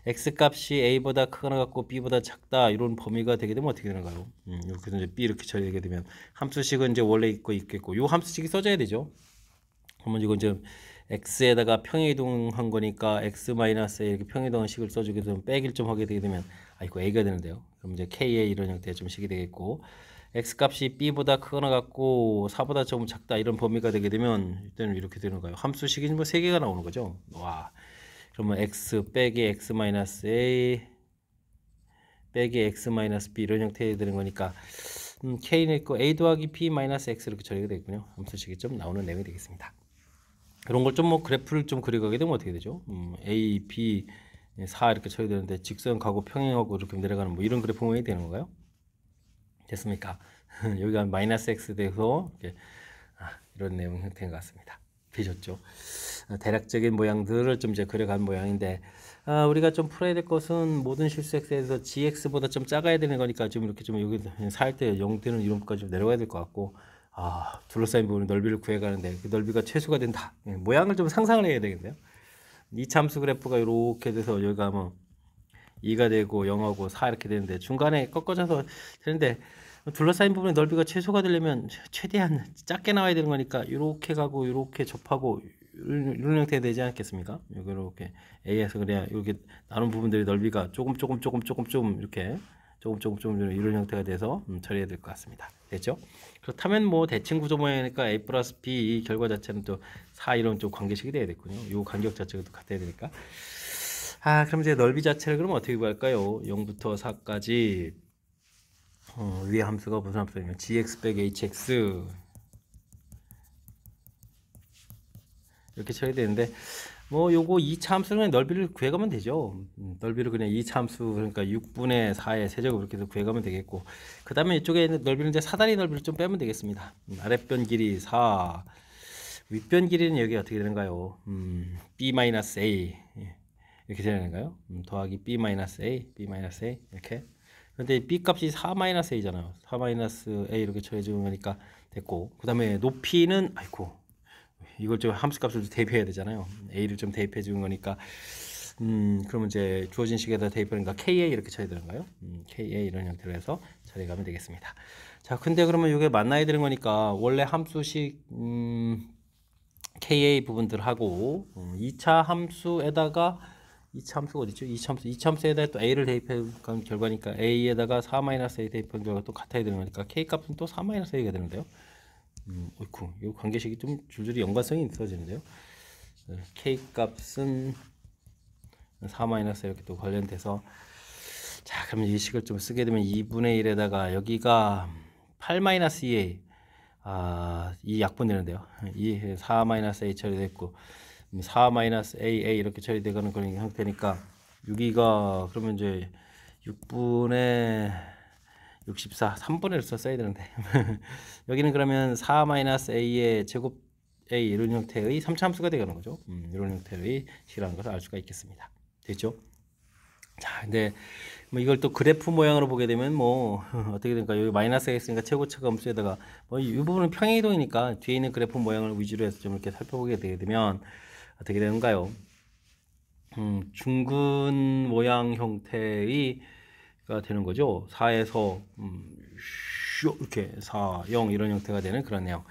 x 값이 a보다 크거나 같고 b보다 작다 이런 범위가 되게 되면 어떻게 되는가요? 이렇게 이제 b 이렇게 처리되게 되면 함수식은 이제 원래 있겠고 요 함수식이 써져야 되죠. 그러면 이건 이제 x에다가 평행이동한 거니까 x-a 이렇게 평행이동한 식을 써주게 되면 빼기를 좀 하게 되게 되면 a가 되는데요. 그럼 이제 k의 이런 형태의 좀 식이 되겠고 x 값이 b보다 크거나 같고 4보다 조금 작다 이런 범위가 되게 되면 이때는 이렇게 되는 거예요. 함수식이 뭐 3개가 나오는 거죠. 와. 그러면 x 빼기 x-a 빼기 x-b 이런 형태가 되는 거니까 k는 있고 a 더하기 b 마이너스 x 이렇게 처리가 되겠군요. 함수식이 좀 나오는 내용이 되겠습니다. 그런 걸 좀 뭐 그래프를 좀 그려가게 되면 어떻게 되죠? a, b 4 이렇게 처리되는데 직선 가고 평행하고 이렇게 내려가는 뭐 이런 그래프 모양이 되는 건가요? 됐습니까? 여기가 마이너스 x 돼서 이렇게 이런 내용 형태인 것 같습니다. 되셨죠? 대략적인 모양들을 좀 이제 그려간 모양인데 우리가 좀 풀어야 될 것은 모든 실수 x에서 gx보다 좀 작아야 되는 거니까 좀 이렇게 좀 여기 살 때 0 되는 이론까지 좀 내려가야 될 것 같고 둘러싸인 부분 넓이를 구해가는데 그 넓이가 최소가 된다. 모양을 좀 상상을 해야 되겠네요. 이 참수 그래프가 이렇게 돼서 여기가 뭐 2가 되고 0하고 4 이렇게 되는데 중간에 꺾어져서 되는데 둘러싸인 부분의 넓이가 최소가 되려면 최대한 작게 나와야 되는 거니까 이렇게 가고 이렇게 접하고 이런 형태가 되지 않겠습니까? 이렇게 A에서 그래야 이렇게 나눈 부분들의 넓이가 조금 이렇게 조금 이런 형태가 돼서 처리해야 될 것 같습니다. 됐죠? 그렇다면 뭐 대칭 구조 모양이니까 A 플러스 B 이 결과 자체는 또 4 이런 좀 관계식이 돼야 되겠군요. 이 간격 자체가 또 같아야 되니까. 그럼 이제 넓이 자체를 그럼 어떻게 구할까요? 0부터 4까지 위에 함수가 무슨 함수냐면 gx 빼기 hx 이렇게 처리되는데 뭐 요거 2차 함수는 넓이를 구해가면 되죠. 넓이를 그냥 2차 함수 그러니까 6분의 4의 세제곱 이렇게 해서 구해가면 되겠고, 그 다음에 이쪽에 있는 넓이는 이제 사다리 넓이를 좀 빼면 되겠습니다. 아랫변 길이 4, 윗변 길이는 여기 어떻게 되는가요? b-a 이렇게 되는가요? 더하기 b-a 이렇게. 근데 b 값이 4-a잖아요. 4-a 이렇게 처해주는 거니까 됐고, 그 다음에 높이는 아이고 이걸 좀 함수값을 대입해야 되잖아요. a를 좀 대입해 주는 거니까 그러면 이제 주어진 식에다 대입하니까 ka 이렇게 처리해야 되는가요? ka 이런 형태로 해서 처리해 가면 되겠습니다. 자, 근데 그러면 이게 만나야 되는 거니까 원래 함수식 ka 부분들하고 2차 함수에다가 2차 함수가 어디죠? 2차 함수에다가 또 a를 대입한 결과니까 a에다가 4-a 대입한 결과가 또 같아야 되는 거니까 k 값은 또 4-a가 되는데요. 어이쿠, 이 관계식이 좀 줄줄이 연관성이 있어지는데요. k 값은 4-a 이렇게 또 관련돼서, 자, 그러면 이 식을 좀 쓰게 되면 2분의 1에다가 여기가 8-2a 이 약분되는데요. 이 4-a 처리됐고 4-aa 이렇게 처리되는 그런 형태니까 여기가 그러면 이제 6분의 64, 3분의 1을 써야 되는데 여기는 그러면 4-a의 제곱 a 이런 형태의 3차 함수가 되는 거죠. 이런 형태의 식이라는 것을 알 수가 있겠습니다. 됐죠? 자, 근데 뭐 이걸 또 그래프 모양으로 보게 되면 뭐 어떻게 될까? 여기 마이너스가 있으니까 최고차가 함수에다가 뭐 이 부분은 평행이동이니까 뒤에 있는 그래프 모양을 위주로 해서 좀 이렇게 살펴보게 되게 되면 어떻게 되는가요? 중근 모양 형태가 되는 거죠. 4에서 이렇게 4, 0 이런 형태가 되는 그런 내용.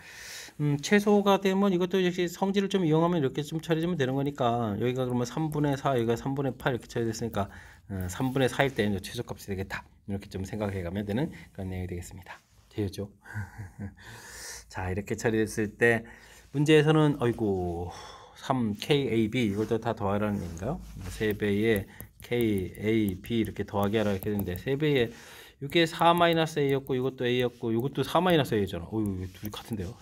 최소가 되면 이것도 역시 성질을 좀 이용하면 이렇게 좀 처리하면 되는 거니까 여기가 그러면 3분의 4, 여기가 3분의 8 이렇게 처리됐으니까 3분의 4일 때 최소값이 되겠다. 이렇게 좀 생각해 가면 되는 그런 내용이 되겠습니다. 되었죠? 자, 이렇게 처리됐을 때 문제에서는 어이구 3KAB 이것도 다 더하라는 얘기인가요? 3배의 KAB 이렇게 더하기 하라 이렇게 되는데 3배의 이게 4-a였고 이것도 a였고 이것도 4-a잖아. 어유 둘이 같은데요.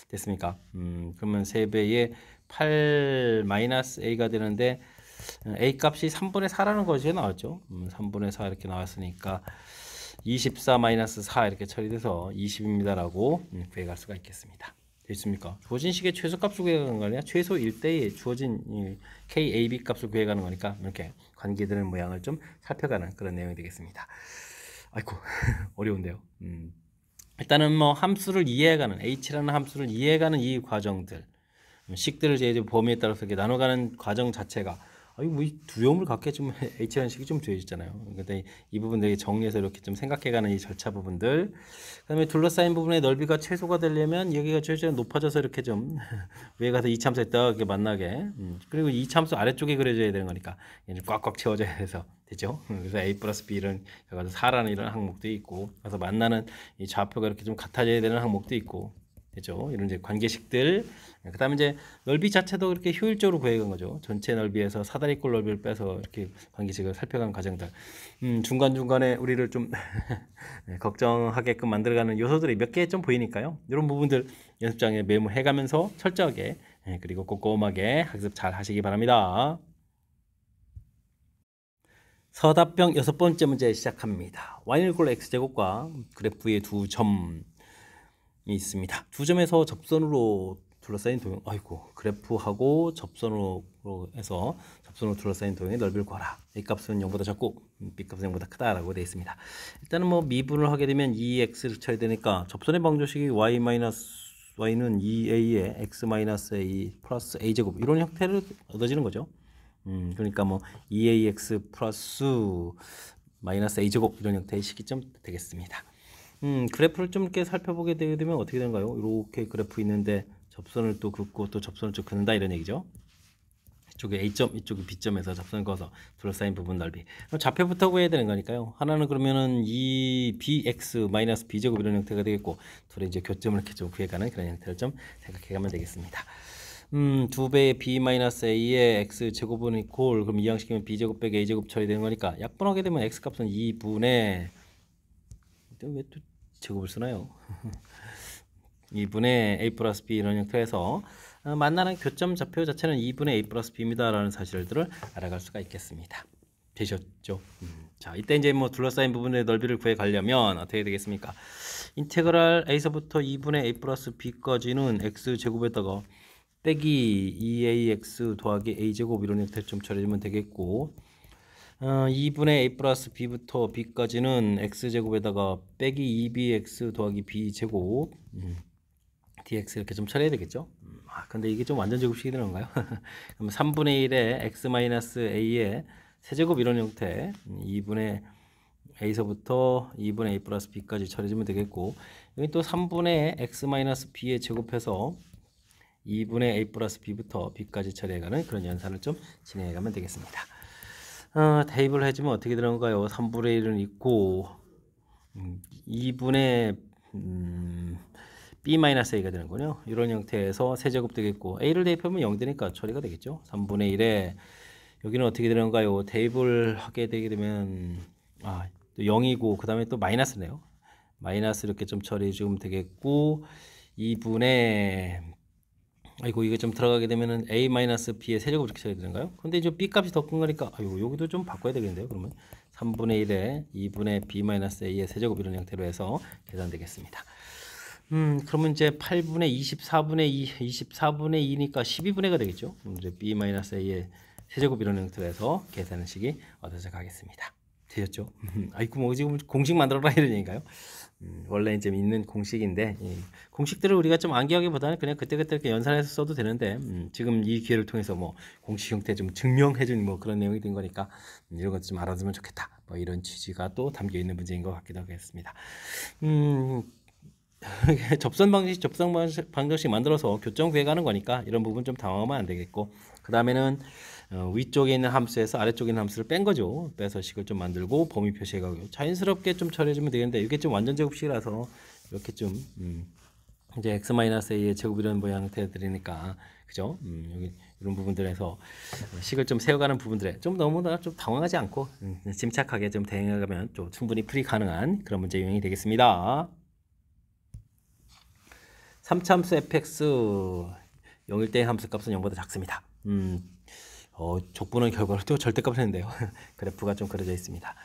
됐습니까? 그러면 3배의 8-a가 되는데 a 값이 3분의 4라는 것이 나왔죠. 3분의 4 이렇게 나왔으니까 24-4 이렇게 처리돼서 20입니다라고 구해갈 수가 있겠습니다. 됐습니까? 주어진 식의 최소값을 구해가는 거 아니야? 최소 1대에 주어진 KAB 값을 구해가는 거니까 이렇게 관계되는 모양을 좀 살펴가는 그런 내용이 되겠습니다. 아이고 어려운데요. 일단은 뭐 함수를 이해해가는 h라는 함수를 이해해가는 이 과정들, 식들을 이제 범위에 따라서 이렇게 나눠가는 과정 자체가 뭐 두려움을 갖게 좀 h라는 식이 좀 되어있잖아요. 근데 이 부분들 정리해서 이렇게 좀 생각해가는 이 절차 부분들, 그다음에 둘러싸인 부분의 넓이가 최소가 되려면 여기가 최소한 높아져서 이렇게 좀 위에 가서 이참수에 딱 이렇게 만나게, 그리고 이참수 아래쪽에 그려져야 되는 거니까 얘를 꽉꽉 채워져야 돼서 되죠. 그래서 a 플러스 b는 여기서 4라는 이런 항목도 있고, 그래서 만나는 이 좌표가 이렇게 좀 같아져야 되는 항목도 있고, 되죠. 이런 이제 관계식들. 그 다음에 이제 넓이 자체도 그렇게 효율적으로 구해간 거죠. 전체 넓이에서 사다리꼴 넓이를 빼서 이렇게 관계식을 살펴간 과정들. 중간중간에 우리를 좀 걱정하게끔 만들어가는 요소들이 몇 개 좀 보이니까요. 이런 부분들 연습장에 메모해가면서 철저하게 그리고 꼼꼼하게 학습 잘 하시기 바랍니다. 서답형 6번째 문제 시작합니다. y는 x제곱과 그래프의 두 점이 있습니다. 두 점에서 접선으로 둘러싸인 도형, 아이고 그래프하고 접선으로 해서 접선으로 둘러싸인 도형의 넓이를 구하라. a 값은 0보다 작고 b 값은 0보다 크다라고 되어 있습니다. 일단은 뭐 미분을 하게 되면 2x를 쳐야 되니까 접선의 방정식이 y는 2a에 x-a 플러스 a제곱 이런 형태를 얻어지는 거죠. 그러니까 뭐 2ax 플러스 마이너스 a제곱 이런 형태의 식이 좀 되겠습니다. 그래프를 좀 이렇게 살펴보게 되면 어떻게 되는가요? 이렇게 그래프 있는데 접선을 또 긋고 또 접선을 좀 긋는다 이런 얘기죠. 이쪽에 A점, 이쪽에 B점에서 접선을 그어서 둘러싸인 부분 넓이. 그럼 좌표부터 구해야 되는 거니까요. 하나는 그러면은 2bx 마이너스 b제곱 이런 형태가 되겠고, 둘의 이제 교점을 이렇게 좀 구해가는 그런 형태를 좀 생각해가면 되겠습니다. 2배의 b-a의 x제곱은 이퀄, 그럼 이항시키면 b제곱 빼기 a제곱 처리되는 거니까 약분하게 되면 x값은 2분의 왜 또 제곱을 쓰나요? 2분의 a 플러스 b 이런 형태에서 만나는 교점 좌표 자체는 2분의 a 플러스 b입니다라는 사실들을 알아갈 수가 있겠습니다. 되셨죠? 자, 이때 이제 뭐 둘러싸인 부분의 넓이를 구해 가려면 어떻게 되겠습니까? 인테그랄 a서부터 2분의 a 플러스 b까지는 x 제곱에다가 빼기 2ax 더하기 a제곱 이런 형태를 좀 처리하면 되겠고, 2분의 a 플러스 b부터 b까지는 x제곱에다가 빼기 2bx 더하기 b제곱 dx 이렇게 좀 처리해야 되겠죠. 근데 이게 좀 완전 제곱식이 되는 건가요? 그럼 3분의 1에 x 마이너스 a의 세제곱 이런 형태 2분의 a서부터 2분의 a 플러스 b까지 처리해주면 되겠고, 여기 또 3분의 x 마이너스 b에 제곱해서 2분의 a 플러스 b부터 b까지 처리해가는 그런 연산을 좀 진행해가면 되겠습니다. 대입을 해주면 어떻게 되는가요? 3분의 1은 있고 2분의 b-a가 되는군요. 이런 형태에서 세제곱 되겠고, a를 대입하면 0 되니까 처리가 되겠죠. 3분의 1에 여기는 어떻게 되는가요? 대입을 하게 되게 되면 또 0이고 그 다음에 또 마이너스네요. 마이너스 이렇게 좀 처리해 주면 되겠고, 2분의 아이고 이게 좀 들어가게 되면은 a-b의 세제곱 이렇게 처리 되는가요? 근데 이제 b 값이 더 큰 거니까 여기도 좀 바꿔야 되겠는데요. 그러면 3분의 1에 2분의 b-a의 세제곱 이런 형태로 해서 계산되겠습니다. 그러면 이제 8분의 24분의 2, 24분의 2니까 12분의가 되겠죠. 이제 b-a의 세제곱 이런 형태로 해서 계산하는 식이 얻어져 가겠습니다. 되셨죠? 아이고 뭐 지금 공식 만들어라 이런 얘기인가요? 원래 이제 있는 공식인데, 공식들을 우리가 좀 암기하기보다는 그냥 그때그때 이렇게 연산해서 써도 되는데, 지금 이 기회를 통해서 뭐 공식 형태 좀 증명해준 뭐 그런 내용이 된 거니까 이런 것 좀 알아두면 좋겠다. 뭐 이런 취지가 또 담겨 있는 문제인 것 같기도 하겠습니다. 접선 방정식 만들어서 교점 구해가는 거니까 이런 부분 좀 당황하면 안 되겠고, 그 다음에는 위쪽에 있는 함수에서 아래쪽에 있는 함수를 뺀 거죠. 빼서 식을 좀 만들고 범위 표시해가고 자연스럽게 좀 처리해주면 되겠는데, 이게 좀 완전 제곱식이라서 이렇게 좀 이제 x-a의 제곱 이런 모양 형태들이니까, 그죠? 여기 이런 부분들에서 식을 좀 세워가는 부분들에 좀 너무나 좀 당황하지 않고 침착하게 좀 대응해가면 좀 충분히 풀이 가능한 그런 문제 유형이 되겠습니다. 3차함수 fx 0일 때 함수 값은 0보다 작습니다. 족보는 결과로 또 절대값을 했는데요. 그래프가 좀 그려져 있습니다.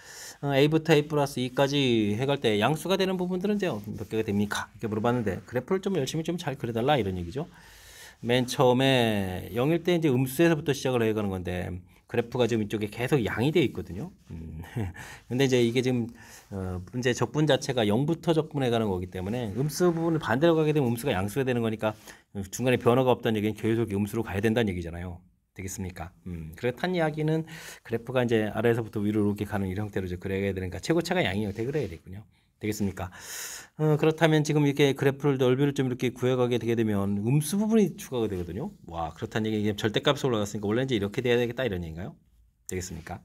a부터 a 플러스 2까지 해갈 때 양수가 되는 부분들은 이제 몇 개가 됩니까? 이렇게 물어봤는데, 그래프를 좀 열심히 좀 잘 그려달라 이런 얘기죠. 맨 처음에 0일 때 이제 음수에서부터 시작을 해가는 건데, 그래프가 지금 이쪽에 계속 양이 되어 있거든요. 근데 이제 이게 지금 문제 적분 자체가 0부터 적분해 가는 거기 때문에 음수 부분을 반대로 가게 되면 음수가 양수가 되는 거니까 중간에 변화가 없다는 얘기는 계속 음수로 가야 된다는 얘기잖아요. 되겠습니까? 그렇단 이야기는 그래프가 이제 아래에서부터 위로 이렇게 가는 이런 형태로 이제 그려야 되니까 최고차가 양이 형태 그려야 되군요. 되겠습니까? 그렇다면 지금 이렇게 그래프를 넓이를 좀 이렇게 구해가게 되게 되면 음수 부분이 추가가 되거든요. 와, 그렇다는 얘기, 이게 절대값이 올라갔으니까 원래 이제 이렇게 돼야 되겠다 이런 얘기인가요? 되겠습니까?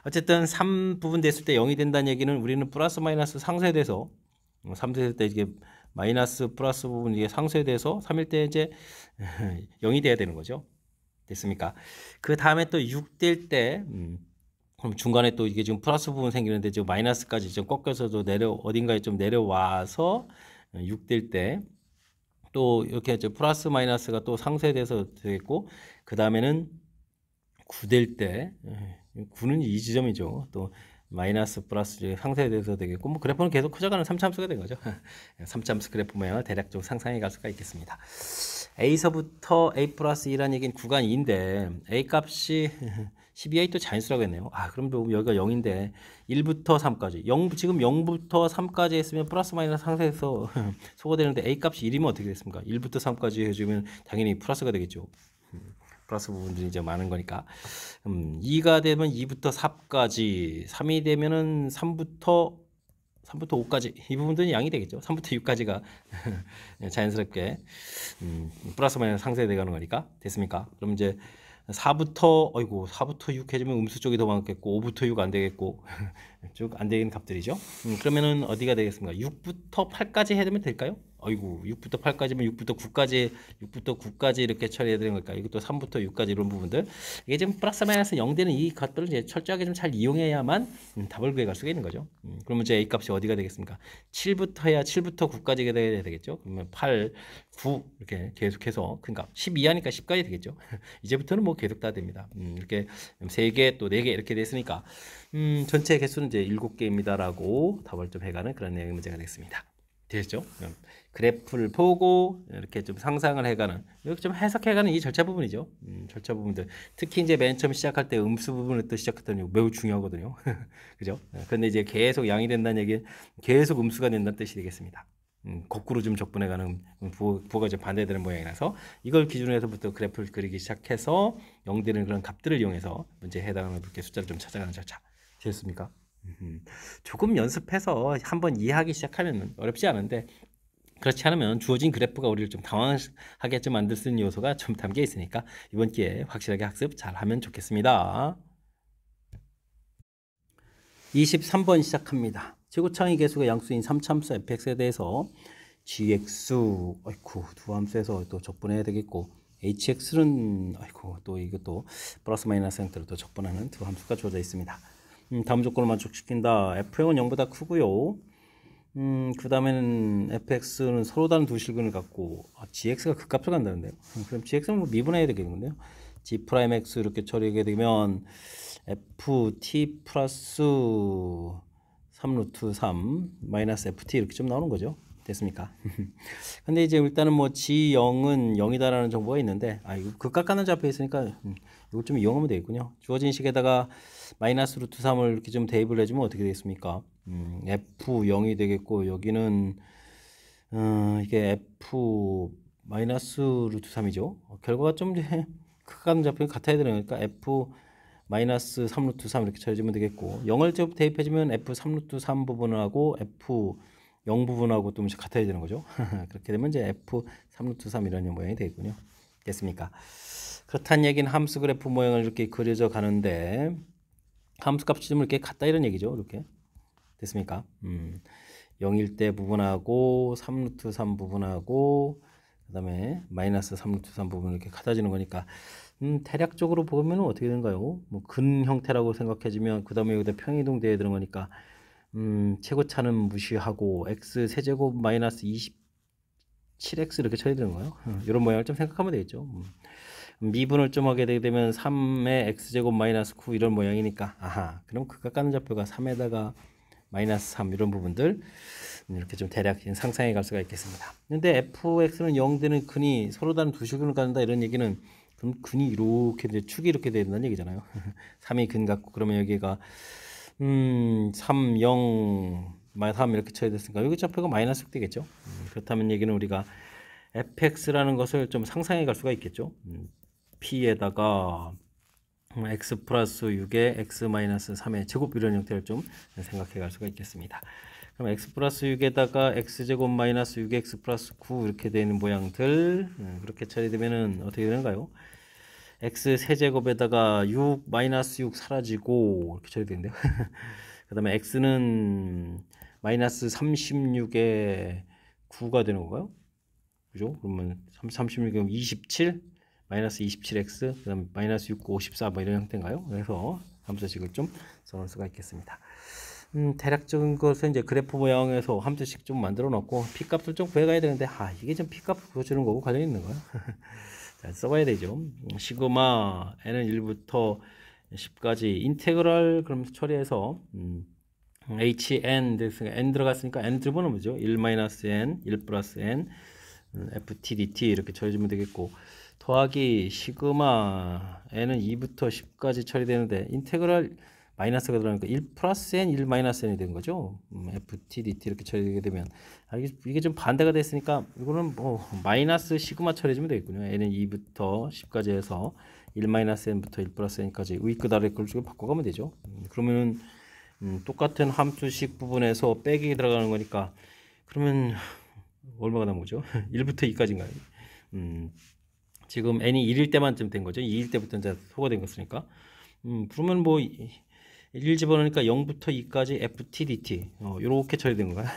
어쨌든 3 부분 됐을 때 0이 된다는 얘기는 우리는 플러스 마이너스 상쇄돼서 3세될 때 이게 마이너스 플러스 부분 이게 상쇄돼서 3일 때 이제 0이 돼야 되는 거죠. 됐습니까? 그 다음에 또 6 될 때 그럼 중간에 또 이게 지금 플러스 부분 생기는데 지금 마이너스까지 좀 꺾여서도 어딘가에 좀 내려와서 6 될 때 또 이렇게 이제 플러스 마이너스가 또 상쇄돼서 되겠고, 그 다음에는 9 될 때 9는 이 지점이죠. 또 마이너스 플러스 상쇄돼서 되겠고, 뭐 그래프는 계속 커져가는 3차함수가 된 거죠. 3차함수 그래프 모양을 대략적으로 상상해 갈 수가 있겠습니다. a서부터 a 플러스 2라는 얘기는 구간 2인데 a 값이 12a 또 자연수라고 했네요. 그럼 여기가 0인데 1부터 3까지 지금 0부터 3까지 했으면 플러스 마이너스 상쇄해서 소거되는데 a 값이 1이면 어떻게 됐습니까? 1부터 3까지 해주면 당연히 플러스가 되겠죠. 플러스 부분들이 이제 많은 거니까. 2가 되면 2부터 4까지, 3이 되면은 3부터 5까지 이 부분들은 양이 되겠죠. 3부터 6까지가 자연스럽게 플러스 마이너스 상쇄돼 가는 거니까. 됐습니까? 그럼 이제 4부터 6 해주면 음수 쪽이 더 많겠고, 5부터 6 안 되겠고 쭉 안 되는 값들이죠. 그러면은 어디가 되겠습니까? 6부터 8까지 해야 되면 될까요? 아이고, 6부터 8까지면 6부터 9까지 이렇게 처리해야 되는 걸까? 이것도 3부터 6까지 이런 부분들. 이게 지금 플러스 마이너스 0되는 이 값들을 이제 철저하게 좀 잘 이용해야만 답을 구해갈 수가 있는 거죠. 그러면 이제 A 값이 어디가 되겠습니까? 7부터 해야 7부터 9까지 해야 되겠죠. 그러면 8, 9 이렇게 계속해서 큰 값. 12 하니까 10까지 되겠죠. 이제부터는 뭐 계속 다 됩니다. 이렇게 3개 또 4개 이렇게 됐으니까 전체 개수는 이제 7개입니다라고 답을 좀 해가는 그런 내용의 문제가 되겠습니다. 되셨죠? 그래프를 보고 이렇게 좀 상상을 해가는, 이렇게 좀 해석해가는 이 절차 부분이죠. 절차 부분들. 특히 이제 맨 처음 시작할 때 음수 부분을 또 시작했더니 매우 중요하거든요. 그죠? 그런데 이제 계속 양이 된다는 얘기는 계속 음수가 된다는 뜻이 되겠습니다. 거꾸로 좀 적분해가는 부호가 좀 반대되는 모양이라서 이걸 기준으로 해서부터 그래프를 그리기 시작해서 0되는 그런 값들을 이용해서 문제에 해당하는 이렇게 숫자를 좀 찾아가는 절차. 되셨습니까? 조금 연습해서 한번 이해하기 시작하면 어렵지 않은데, 그렇지 않으면 주어진 그래프가 우리를 좀 당황하게 좀 만들 수 있는 요소가 좀 담겨 있으니까 이번 기회에 확실하게 학습 잘 하면 좋겠습니다. 23번 시작합니다. 최고차의 개수가 양수인 3참수 fx에 대해서 gx, 아이고, 두 함수에서 또 적분해야 되겠고, hx는, 아이고, 또 이것도 플러스 마이너스 형태로 또 적분하는 두 함수가 주어져 있습니다. 다음 조건을 만족시킨다. fx은 0보다 크고요. 그 다음에는 fx는 서로 다른 두 실근을 갖고, gx가 극값을 간다는데요. 그럼 gx는 뭐 미분해야 되겠는데요. g 프라임 x 이렇게 처리하게 되면 ft 플러스 3루트 3 마이너스 ft 이렇게 좀 나오는 거죠. 됐습니까? 근데 이제 일단은 뭐 g0은 0이다라는 정보가 있는데, 이거 극값 가는 좌표에 있으니까 이걸 좀 이용하면 되겠군요. 주어진 식에다가 마이너스 루트 3을 이렇게 좀 대입을 해주면 어떻게 되겠습니까? f0이 되겠고, 여기는 이게 f 마이너스 루트 3이죠. 결과가 좀 이제 극값 가는 좌표가 같아야 되니까 f 마이너스 3루트 3 이렇게 쳐주면 되겠고, 0을 좀 대입해주면 f 3루트 3 부분하고 f 0 부분하고 또 같아야 되는 거죠. 그렇게 되면 이제 f 3루트 3 이런 모양이 되겠군요. 됐습니까? 그렇다는 얘기는 함수 그래프 모양을 이렇게 그려져 가는데, 함수 값이 좀 이렇게 같다 이런 얘기죠. 이렇게 됐습니까? 0일 때 부분하고 3루트 3 부분하고 그 다음에 마이너스 3루트 3 부분 이렇게 같아지는 거니까, 대략적으로 보면 어떻게 되는가요? 뭐 근 형태라고 생각해주면 그 다음에 여기다 평이동돼야 되는 거니까, 최고차는 무시하고 x 세제곱 마이너스 27x 이렇게 쳐야 되는 거예요. 이런 모양을 좀 생각하면 되겠죠. 미분을 좀 하게 되면 3의 x제곱 마이너스 9 이런 모양이니까, 그럼 극값 가는 좌표가 3에다가 마이너스 3 이런 부분들 이렇게 좀 대략 상상해 갈 수가 있겠습니다. 근데 fx는 0 되는 근이 서로 다른 두 실근을 갖는다 이런 얘기는, 그럼 근이 이렇게 축이 이렇게 된다는 얘기잖아요. 3이 근 같고, 그러면 여기가 3, 0, 3 이렇게 쳐야 됐으니까 여기 좌표가 마이너스 6 되겠죠. 그렇다면 얘기는 우리가 fx라는 것을 좀 상상해 갈 수가 있겠죠. p에다가 x 플러스 6에 x 마이너스 3의 제곱 이런 형태를 좀 생각해 갈 수가 있겠습니다. 그럼 x 플러스 6에다가 x제곱 마이너스 6x 플러스 9 이렇게 되는 모양들, 그렇게 처리되면은 어떻게 되는가요? x 세제곱에다가 6 마이너스 6 사라지고 이렇게 처리되는데요. 그 다음에 x는 마이너스 36에 9가 되는 건가요? 그죠? 그러면 36이면 27 마이너스 27x 그 다음 마이너스 6, 54 뭐 이런 형태인가요? 그래서 함수식을 좀 써놓을 수가 있겠습니다. 대략적인 것은 이제 그래프 모양에서 함수식 좀 만들어 놓고 p값을 좀 구해가야 되는데, 이게 좀 p값 구해주는 거고 관련이 있는 거야. 자, 써봐야 되죠. 시그마 n은 1부터 10까지 인테그랄 그럼 처리해서 hn n 들어갔으니까 n 집어넣으죠. 1-n, 1 플러스 n, ft dt 이렇게 처리해주면 되겠고, 더하기 시그마 n은 2부터 10까지 처리되는데 인테그랄 마이너스가 들어가니까 1 플러스 n, 1 마이너스 n이 된 거죠. ft dt 이렇게 처리되게 되면, 이게 좀 반대가 됐으니까 이거는 뭐 마이너스 시그마 처리해주면 되겠군요. n은 2부터 10까지 해서 1 마이너스 n부터 1 플러스 n까지 위 끝 아래 걸 바꿔가면 되죠. 그러면은 똑같은 함수식 부분에서 빼기 들어가는 거니까, 그러면 얼마가 남은 거죠? 1부터 2까지인가요? 지금 n이 1일 때만쯤 된 거죠. 2일 때부터 이제 소거된 것이니까. 그러면 뭐 1 집어넣으니까 0부터 2까지 ft dt 이렇게 처리된 건가요?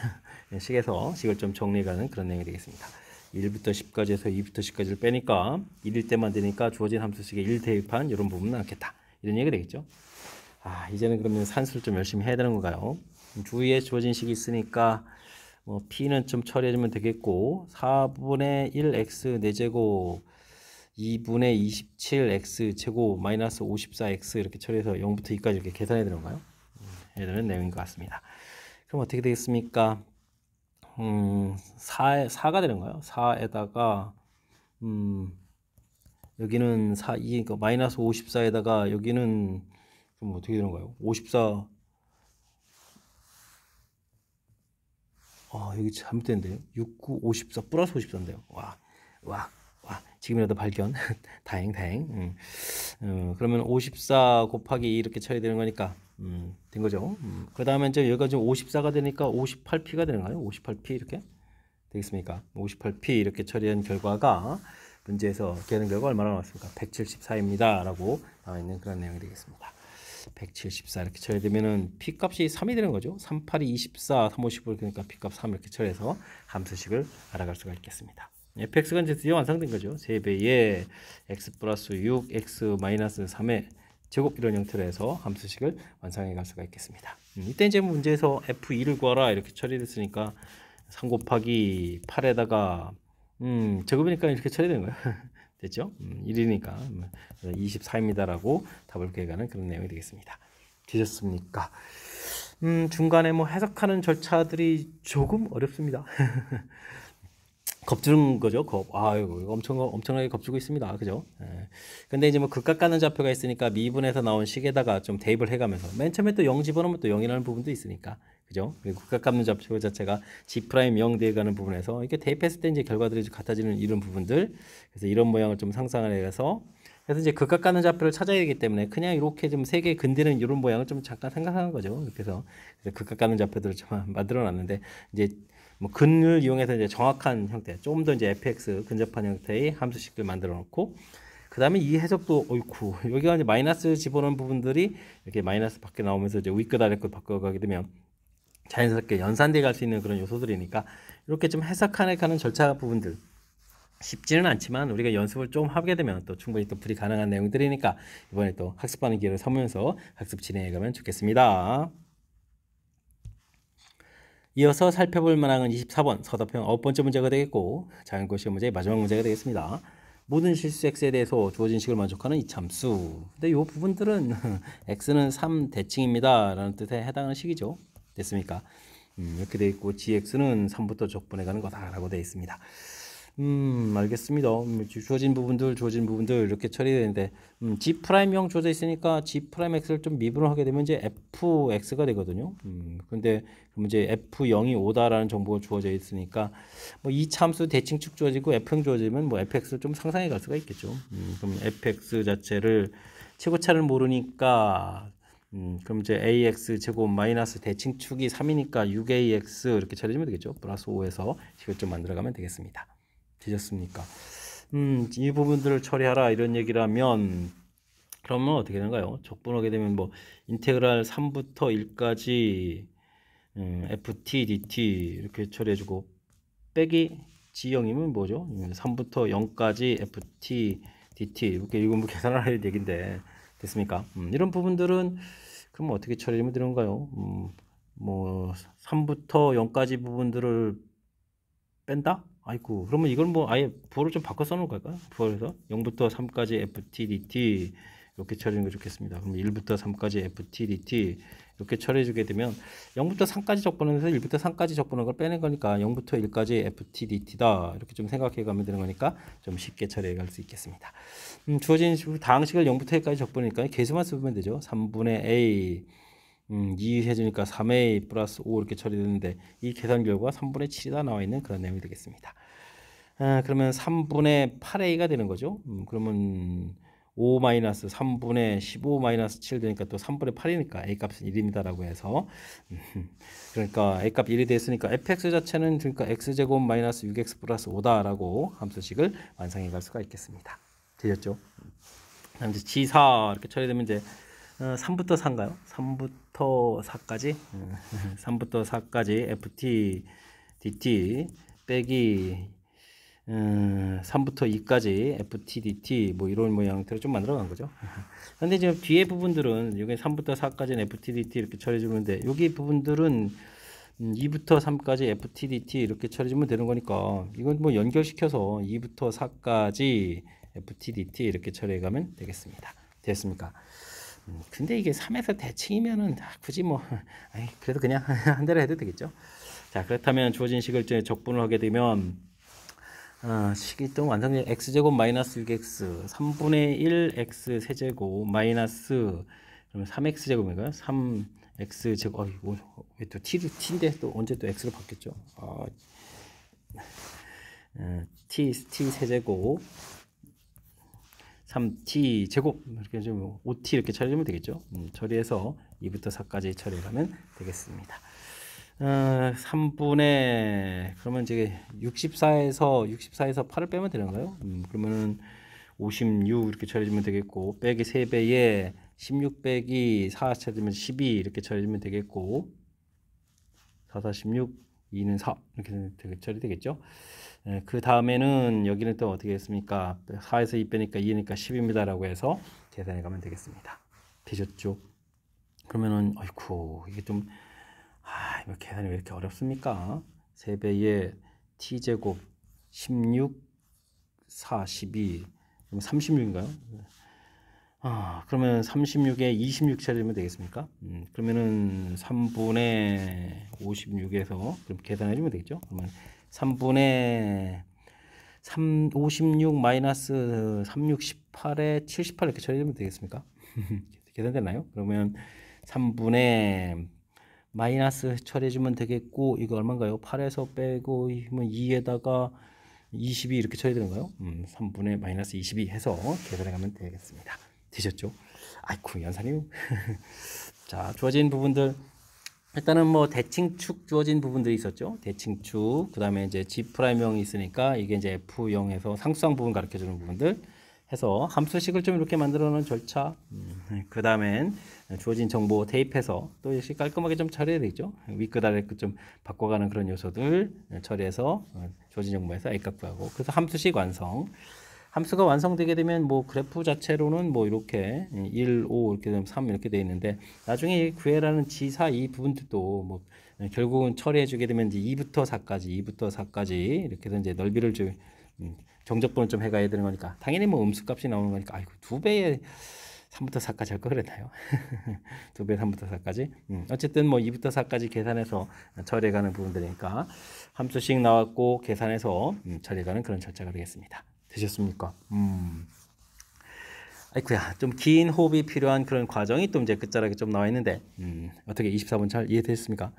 식을 좀 정리해가는 그런 내용이 되겠습니다. 1부터 10까지 해서 2부터 10까지를 빼니까 1일 때만 되니까 주어진 함수식에 1 대입한 이런 부분은 않겠다. 이런 얘기가 되겠죠. 이제는 그러면 산수를 좀 열심히 해야 되는 건가요? 주위에 주어진 식이 있으니까 뭐 p는 좀 처리해주면 되겠고 4분의 1x 4제곱 2분의 27x 제곱 마이너스 54x 이렇게 처리해서 0부터 2까지 이렇게 계산해야 되는 건가요? 해야 되는 내용인 것 같습니다. 그럼 어떻게 되겠습니까? 4가 되는 거예요. 4에다가 여기는 4, 그러니까 마이너스 54에다가 여기는 그럼 어떻게 되는 거예요? 54 여기 잘못됐는데요. 69, 54 플러스 54인데요. 와, 지금이라도 발견. 다행. 그러면 54 곱하기 2 이렇게 처리되는 거니까 된 거죠. 그 다음에 이제 여기가 지금 54가 되니까 58p가 되는 거예요. 58p 이렇게 되겠습니까? 58p 이렇게 처리한 결과가 문제에서 계산 결과 얼마나 나왔습니까? 174입니다. 라고 나와 있는 그런 내용이 되겠습니다. 174 이렇게 처리되면은 p 값이 3이 되는 거죠. 3, 8이 24, 3, 5, 15 그러니까 p 값 3 이렇게 처리해서 함수식을 알아갈 수가 있겠습니다. fx가 이제 드디어 완성된 거죠. 3배의 x 플러스 6, x 마이너스 3의 제곱 이런 형태로 해서 함수식을 완성해 갈 수가 있겠습니다. 이때 이제 문제에서 f2를 구하라 이렇게 처리됐으니까 3 곱하기 8에다가 제곱이니까 이렇게 처리되는 거예요. 됐죠? 1이니까 24입니다 라고 답을 구해가는 그런 내용이 되겠습니다. 되셨습니까? 중간에 뭐 해석하는 절차들이 조금 어렵습니다. 겁주는 거죠. 이거 엄청나게 겁주고 있습니다. 그죠? 근데 이제 뭐 극각가는 좌표가 있으니까 미분에서 나온 식에다가 좀 대입을 해가면서 맨 처음에 또 0 집어넣으면 또 0이라는 부분도 있으니까. 그죠? 그리고 극각가는 좌표 자체가 G'0 대가는 부분에서 이렇게 대입했을 때 이제 결과들이 같아지는 이런 부분들. 그래서 이런 모양을 좀 상상을 해서 그래서 이제 극각가는 좌표를 찾아야 되기 때문에 그냥 이렇게 좀 세 개 근대는 이런 모양을 좀 잠깐 생각하는 거죠. 그래서 극각가는 좌표들을 좀 만들어 놨는데 이제 뭐 근을 이용해서 이제 정확한 형태, 조금 더 이제 fx 근접한 형태의 함수식을 만들어 놓고 그 다음에 이 해석도 여기가 이제 마이너스 집어넣은 부분들이 이렇게 마이너스 밖에 나오면서 이제 윗끝 아래끝 바꿔가게 되면 자연스럽게 연산돼 갈 수 있는 그런 요소들이니까 이렇게 좀 해석하는 절차 부분들 쉽지는 않지만 우리가 연습을 좀 하게 되면 또 충분히 또 풀이 가능한 내용들이니까 이번에 또 학습하는 기회를 삼으면서 학습 진행해 가면 좋겠습니다. 이어서 살펴볼 만한 24번 서답형 9번째 문제가 되겠고 자연고 시험 문제의 마지막 문제가 되겠습니다. 모든 실수 x에 대해서 주어진 식을 만족하는 이참수. 근데 이 부분들은 x는 3 대칭입니다 라는 뜻에 해당하는 식이죠. 됐습니까? 이렇게 되어 있고 gx는 3부터 적분해가는 거다라고 되어 있습니다. 알겠습니다. 주어진 부분들 이렇게 처리되는데 G'형 주어져 있으니까 G'X를 좀 미분을 하게 되면 이제 fx가 되거든요. 근데 이제 f0이 5다라는 정보가 주어져 있으니까 뭐 이 참수 대칭축 주어지고 f형 주어지면 뭐 fx를 좀 상상해 갈 수가 있겠죠. 그럼 fx 자체를 최고차를 모르니까 그럼 이제 ax 제곱 마이너스 대칭축이 3이니까 6ax 이렇게 처리하면 되겠죠. 플러스 5에서 식을 좀 만들어가면 되겠습니다. 되셨습니까? 이 부분들을 처리하라 이런 얘기라면 그러면 어떻게 되는가요? 적분하게 되면 뭐 인테그랄 3부터 1까지 ft dt 이렇게 처리해주고 빼기 g형이면 뭐죠? 3부터 0까지 ft dt 이렇게 이거 뭐 계산을 할 얘기인데 됐습니까? 이런 부분들은 그럼 어떻게 처리하면 되는가요? 뭐 3부터 0까지 부분들을 뺀다? 아이고 그러면 이걸 뭐 아예 부호를 좀 바꿔 써놓을 걸까요? 부호에서 0부터 3까지 ft dt 이렇게 처리하는 게 좋겠습니다. 그럼 1부터 3까지 ft dt 이렇게 처리해 주게 되면 0부터 3까지 적분해서 1부터 3까지 적분한 걸 빼낸 거니까 0부터 1까지 ft dt다 이렇게 좀 생각해 가면 되는 거니까 좀 쉽게 처리해 갈 수 있겠습니다. 주어진 다항식을 0부터 1까지 적분하니까 계수만 쓰면 되죠. 3분의 a 2 해주니까 3a 플러스 5 이렇게 처리되는데 이 계산 결과 3분의 7이다 나와 있는 그런 내용이 되겠습니다. 그러면 3분의 8a가 되는 거죠. 그러면 5 마이너스 3분의 15 마이너스 7 되니까 또 3분의 8이니까 a 값은 1입니다 라고 해서 그러니까 a 값 1이 됐으니까 fx 자체는 그러니까 x제곱 마이너스 6x 플러스 5다 라고 함수식을 완성해 갈 수가 있겠습니다. 되셨죠? 다음 이제 g4 이렇게 처리되면 이제 3부터 4인가요? 3부터 4까지 3부터 4까지 ft dt 빼기 3부터 2까지 ft dt 뭐 이런 모양대로 좀 만들어 간 거죠. 근데 지금 뒤에 부분들은 여기 3부터 4까지는 ft dt 이렇게 처리해 주는데 여기 부분들은 2부터 3까지 ft dt 이렇게 처리해 주면 되는 거니까 이건 뭐 연결시켜서 2부터 4까지 ft dt 이렇게 처리해 가면 되겠습니다. 됐습니까? 근데 이게 3에서 대칭이면은 굳이 뭐 그래도 그냥 한 대로 해도 되겠죠. 자, 그렇다면 주어진 식을 이제 적분을 하게 되면 식이동 완성된 x제곱 마이너스 6x 3분의 1 x 세제곱 마이너스 그러면 3x제곱인가요? 3x제곱 왜 또 t인데 또 언제 또 x로 바뀌었죠? t 세제곱 3t 제곱 이렇게 좀 5t 이렇게 처리하면 되겠죠. 처리해서 2부터 4까지 처리하면 되겠습니다. 3분의 그러면 이제 64에서 8을 빼면 되는가요? 그러면은 56 이렇게 처리하면 되겠고 빼기 3배에 16 빼기 4 처리하면 12 이렇게 처리하면 되겠고 4, 4, 16 2는 4 이렇게 처리되겠죠. 그 다음에는 여기는 또 어떻게 했습니까? 4에서 2 빼니까 2니까 10입니다 라고 해서 계산해 가면 되겠습니다. 되셨죠? 그러면은 아이쿠 이게 좀 이거 계산이 왜 이렇게 어렵습니까? 3배의 t제곱 16 4 12 그럼 36인가요? 그러면 36에 26 처리하면 되겠습니까? 그러면은 3분의 56에서 그럼 계산해 주면 되겠죠? 그러면 3분의 56 마이너스 36 18에 78 이렇게 처리하면 되겠습니까? 계산되나요? 그러면 3분의 마이너스 처리해주면 되겠고 이거 얼마인가요? 8에서 빼고 2에다가 22 이렇게 처리되는가요? 3분의 마이너스 22 해서 계산해가면 되겠습니다. 되셨죠? 아이쿠 연산이요. 자, 주어진 부분들 일단은 뭐 대칭축 주어진 부분들이 있었죠. 대칭축 그 다음에 이제 G'형이 있으니까 이게 이제 F형에서 상수항 부분 가르쳐주는 부분들 해서 함수식을 좀 이렇게 만들어 놓은 절차 그 다음엔 주어진 정보 대입해서 또 역시 깔끔하게 좀 처리해야 되겠죠. 윗끝 아래끝 좀 바꿔가는 그런 요소들 처리해서 주어진 정보에서 A값 구하고 그래서 함수식 완성. 함수가 완성되게 되면 뭐 그래프 자체로는 뭐 이렇게 1, 5 이렇게 되면 3 이렇게 되어 있는데 나중에 구해라는 G4 이 부분들도 뭐 결국은 처리해 주게 되면 이제 2부터 4까지 이렇게 해서 이제 넓이를 좀 정적분을 좀 해가야 되는 거니까 당연히 뭐 음수값이 나오는 거니까 아이고 2배에 3부터 4까지 할 거 그랬나요? 2배 3부터 4까지 어쨌든 뭐 2부터 4까지 계산해서 처리해가는 부분들이니까 함수식 나왔고 계산해서 처리해가는 그런 절차가 되겠습니다. 되셨습니까? 아이쿠야 좀 긴 호흡이 필요한 그런 과정이 또 이제 끝자락에 좀 나와 있는데 어떻게 24번 잘 이해됐습니까?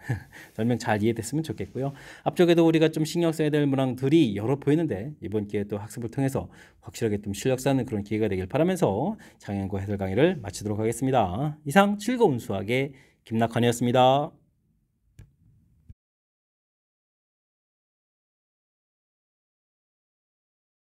설명 잘 이해됐으면 좋겠고요. 앞쪽에도 우리가 좀 신경 써야 될 문항들이 여러 보이는데 이번 기회에 또 학습을 통해서 확실하게 좀 실력 쌓는 그런 기회가 되길 바라면서 장현고 해설 강의를 마치도록 하겠습니다. 이상 즐거운 수학의 김낙환이었습니다.